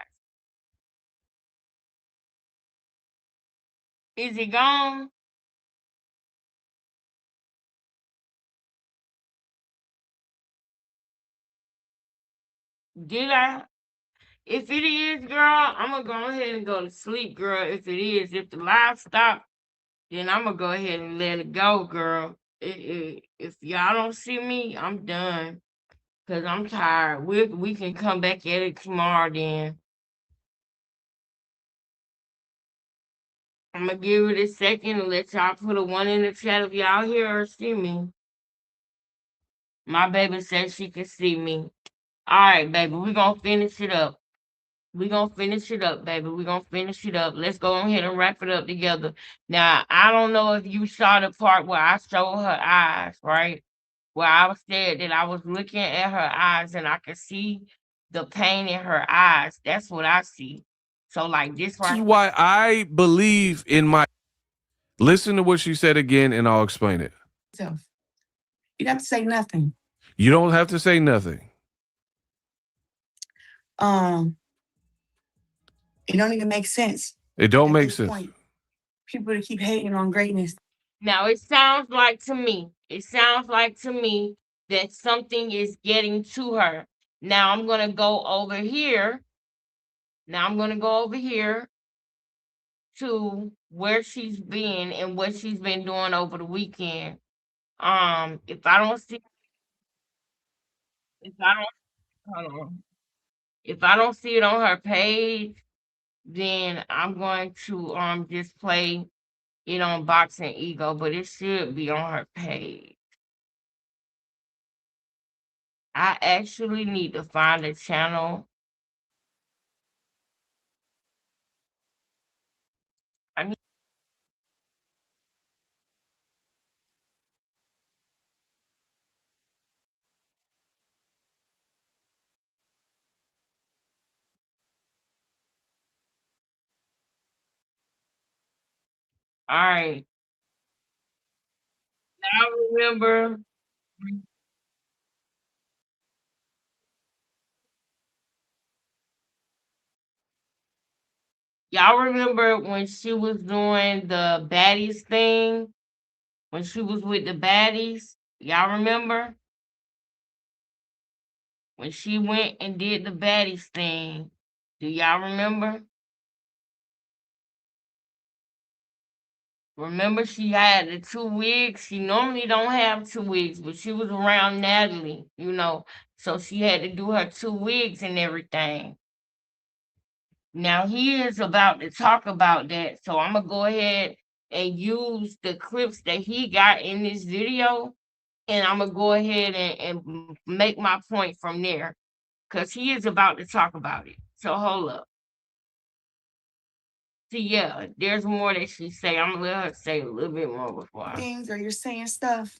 Is it gone? Did I? If it is, girl, I'm gonna go ahead and go to sleep, girl. If it is, if the live stop, then I'm gonna go ahead and let it go, girl. If y'all don't see me, I'm done. Cause I'm tired. We can come back at it tomorrow then. I'm gonna give it a second and let y'all put a one in the chat if y'all hear or see me. My baby said she can see me. All right, baby, we gonna finish it up. We gonna finish it up, baby. We gonna finish it up. Let's go ahead and wrap it up together. Now, I don't know if you saw the part where I showed her eyes, right? Where I said that I was looking at her eyes and I could see the pain in her eyes. That's what I see. So like this This is right. why I believe in my. Listen to what she said again, and I'll explain it. So, you don't have to say nothing. You don't have to say nothing. It don't even make sense. It don't At make this sense. point, people to keep hating on greatness. Now it sounds like to me that something is getting to her. Now I'm gonna go over here. Now I'm gonna go over here to where she's been and what she's been doing over the weekend. If I don't see, if I don't, hold on. If I don't see it on her page, then I'm going to just play it on Boxing Ego, but it should be on her page. I actually need to find a channel. I need, all right. I remember. Y'all remember when she was doing the baddies thing? When she was with the baddies? Y'all remember? When she went and did the baddies thing. Do y'all remember? Remember she had the 2 wigs? She normally don't have 2 wigs, but she was around Natalie, so she had to do her 2 wigs and everything. Now he is about to talk about that, so I'm gonna go ahead and use the clips that he got in this video, and I'm gonna go ahead and make my point from there, because he is about to talk about it. So hold up. See, yeah, there's more that she say. I'm gonna let her say a little bit more before things or you're saying stuff,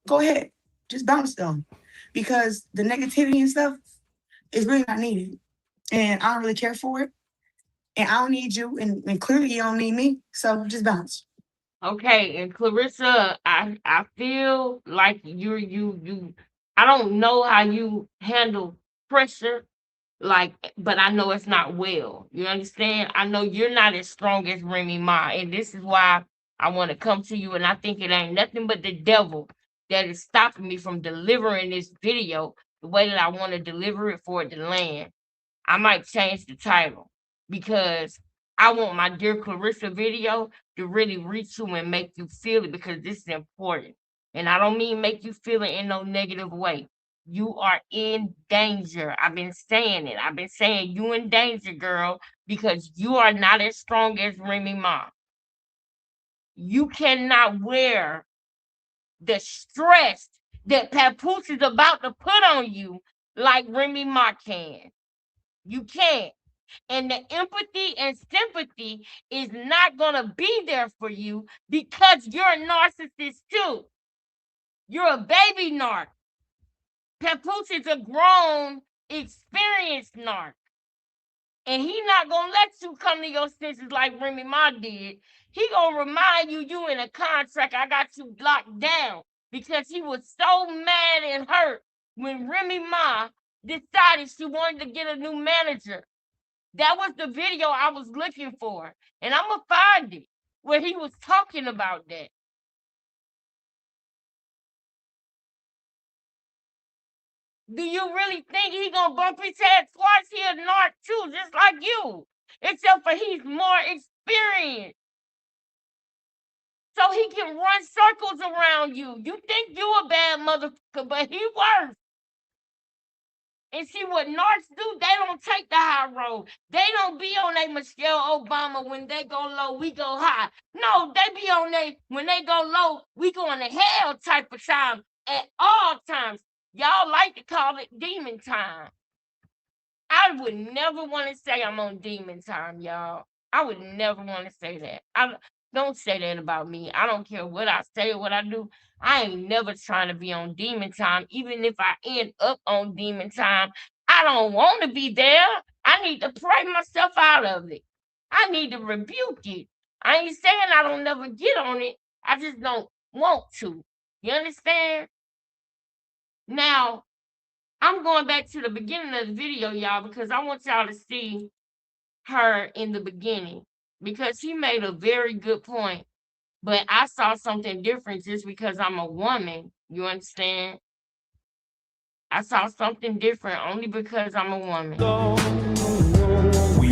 go ahead. Just bounce them. Because the negativity and stuff is really not needed. And I don't really care for it. And I don't need you. And clearly you don't need me. So just bounce. Okay, and Clarissa, I feel like you I don't know how you handle pressure, like, but I know it's not well. You understand? I know you're not as strong as Remy Ma, and this is why I want to come to you, and I think it ain't nothing but the devil that is stopping me from delivering this video the way that I want to deliver it for it to land. I might change the title because I want my Dear Clarissa video to really reach you and make you feel it, because this is important. And I don't mean make you feel it in no negative way. You are in danger. I've been saying it. I've been saying you in danger, girl, because you are not as strong as Remy Ma. You cannot wear the stress that Papoose is about to put on you like Remy Ma can. You can't. And the empathy and sympathy is not going to be there for you because you're a narcissist too. You're a baby narc. Papoose is a grown, experienced narc. And he not going to let you come to your senses like Remy Ma did. He going to remind you in a contract, I got you locked down, because he was so mad and hurt when Remy Ma decided she wanted to get a new manager. That was the video I was looking for. And I'm going to find it where he was talking about that. Do you really think he going to bump his head twice? He a narc too, just like you. Except for he's more experienced. So he can run circles around you. You think you a bad motherfucker, but he worse. And see what narcs do? They don't take the high road. They don't be on a Michelle Obama, when they go low, we go high. No, they be on when they go low, we going to hell type of time at all times. Y'all like to call it demon time. I would never want to say I'm on demon time, y'all. I would never want to say that. I don't say that about me. I don't care what I say or what I do. I ain't never trying to be on demon time. Even if I end up on demon time, I don't want to be there. I need to pray myself out of it. I need to rebuke it. I ain't saying I don't never get on it. I just don't want to. You understand? Now, I'm going back to the beginning of the video, y'all, because I want y'all to see her in the beginning, because he made a very good point. But I saw something different just because I'm a woman. You understand? I saw something different only because I'm a woman. We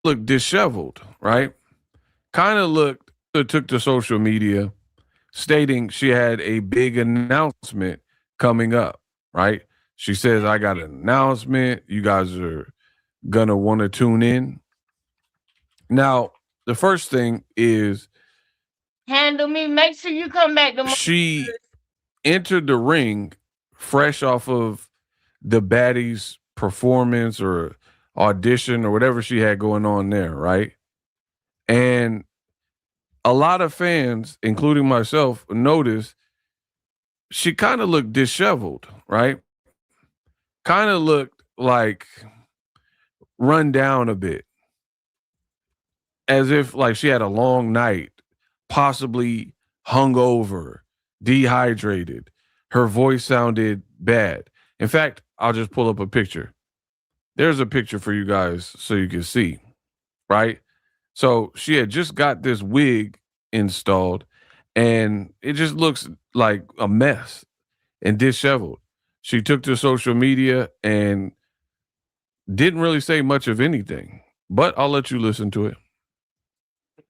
looked disheveled, right? Kind of took to social media stating she had a big announcement coming up, right? She says, I got an announcement. You guys are gonna want to tune in. Now, the first thing is Handle me. Make sure you come back tomorrow. she entered the ring fresh off of the baddies performance or audition or whatever she had going on there, right? And a lot of fans, including myself, noticed she kind of looked disheveled, right? Kind of looked like run down a bit, as if like she had a long night, possibly hungover, dehydrated. Her voice sounded bad. In fact, I'll just pull up a picture. There's a picture for you guys so you can see, right? So she had just got this wig installed and it just looks like a mess and disheveled. She took to social media and didn't really say much of anything, but I'll let you listen to it.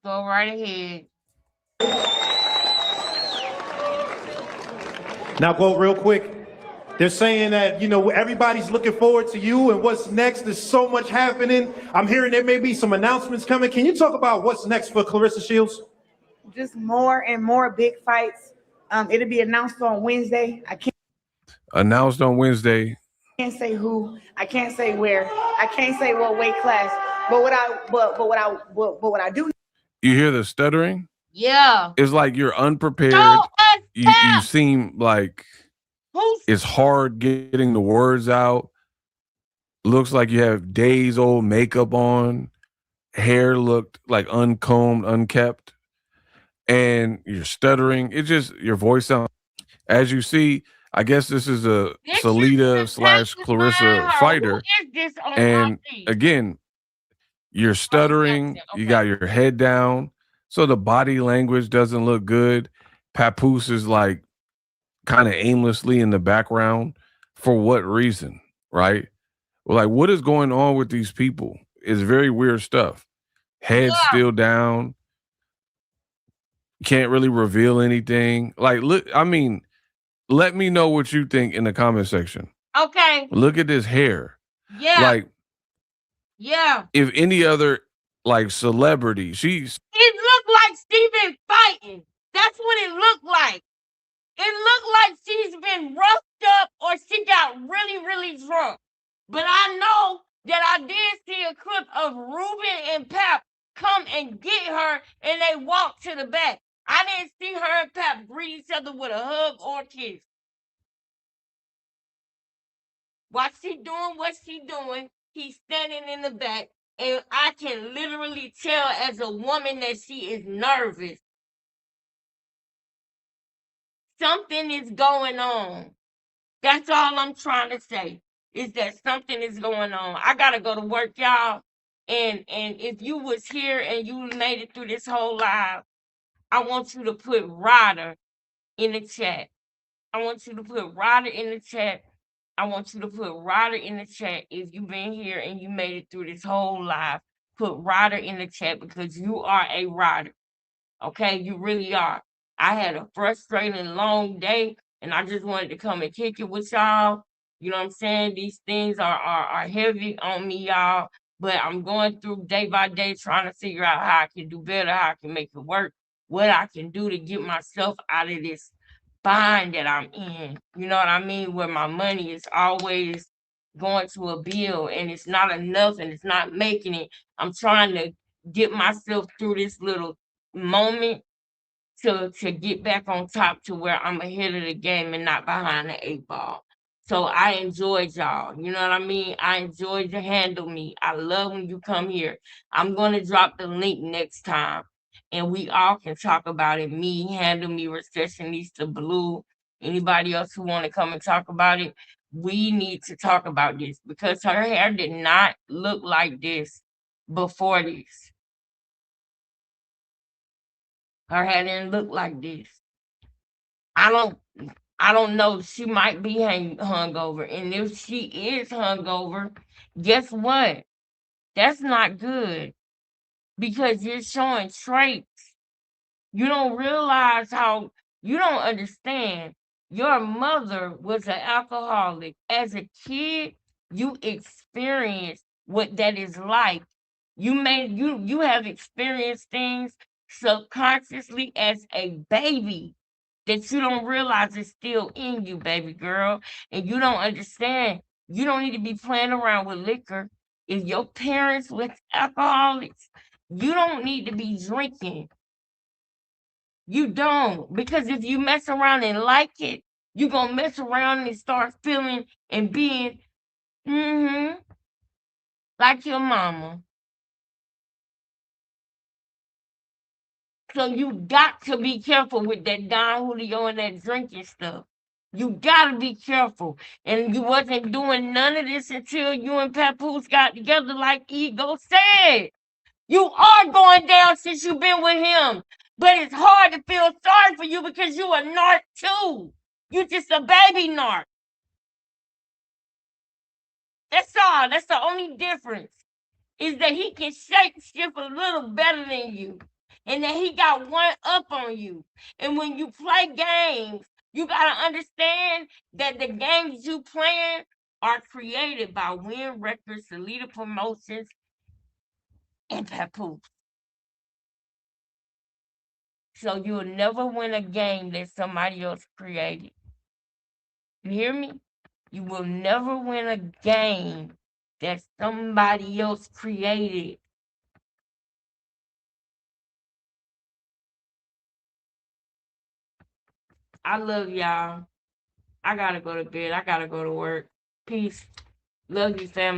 Go right ahead. Now go real quick. They're saying that, everybody's looking forward to you and what's next. There's so much happening. I'm hearing there may be some announcements coming. Can you talk about what's next for Clarissa Shields? Just more and more big fights. It'll be announced on Wednesday. Announced on Wednesday. I can't say who. I can't say where. I can't say what weight class. But what I do. You hear the stuttering? Yeah. It's like you're unprepared. You seem like it's hard getting the words out. Looks like you have days old makeup on. Hair looked like uncombed, unkept. And you're stuttering. It just, your voice sounds, as you see, I guess this is a Salida / Clarissa fighter. And again, you're stuttering. You got your head down. So the body language doesn't look good. Papoose is like kind of aimlessly in the background. For what reason? Right? Well, like, what is going on with these people? It's very weird stuff. Head still down. Can't really reveal anything. Like, look, I mean, let me know what you think in the comment section. Okay. Look at this hair. Yeah. Like, yeah. If any other like celebrity, it looked like Steven fighting. That's what it looked like. It looked like she's been roughed up or she got really, really drunk. But I know that I did see a clip of Ruben and Pap come and get her and they walked to the back. I didn't see her and Pap greet each other with a hug or a kiss. While she doing what she doing, he's standing in the back. And I can literally tell as a woman that she is nervous. Something is going on. That's all I'm trying to say, is that something is going on. I got to go to work, y'all. And if you was here and you made it through this whole live, I want you to put Ryder in the chat. I want you to put Ryder in the chat. I want you to put Ryder in the chat if you've been here and you made it through this whole live. Put Ryder in the chat because you are a rider. Okay, you really are. I had a frustrating long day and I just wanted to come and kick it with y'all. You know what I'm saying? These things are heavy on me, y'all. But I'm going through day by day trying to figure out how I can do better, how I can make it work, what I can do to get myself out of this bind that I'm in. You know what I mean? Where my money is always going to a bill and it's not enough and it's not making it. I'm trying to get myself through this little moment to get back on top to where I'm ahead of the game and not behind the 8 ball. So I enjoyed y'all. You know what I mean? I enjoyed to handle me. I love when you come here. I'm going to drop the link next time and we all can talk about it. Me, Handle Me, Recessionista, Blue, anybody else who want to come and talk about it. We need to talk about this because her hair did not look like this before this. Her hair didn't look like this. I I don't know. She might be hungover. And if she is hungover, guess what? That's not good because you're showing traits. You don't realize how, you don't understand. Your mother was an alcoholic. As a kid, you experienced what that is like. You have experienced things subconsciously as a baby that you don't realize is still in you, baby girl. And you don't understand. You don't need to be playing around with liquor. If your parents was alcoholics, you don't need to be drinking. You don't. Because if you mess around and like it, you're going to mess around and start feeling and being like your mama. So you got to be careful with that Don Julio and that drinking stuff. You got to be careful. And you wasn't doing none of this until you and Papoose got together like Ego said. You are going down since you've been with him. But it's hard to feel sorry for you because you a narc too. You just a baby narc. That's all. That's the only difference. Is that he can shape shift a little better than you. And that he got one up on you. And when you play games, you gotta understand that the games you playing are created by Win Records, Salida Promotions, and Papoose. So you'll never win a game that somebody else created. You hear me? You will never win a game that somebody else created. I love y'all. I gotta go to bed. I gotta go to work. Peace. Love you, family.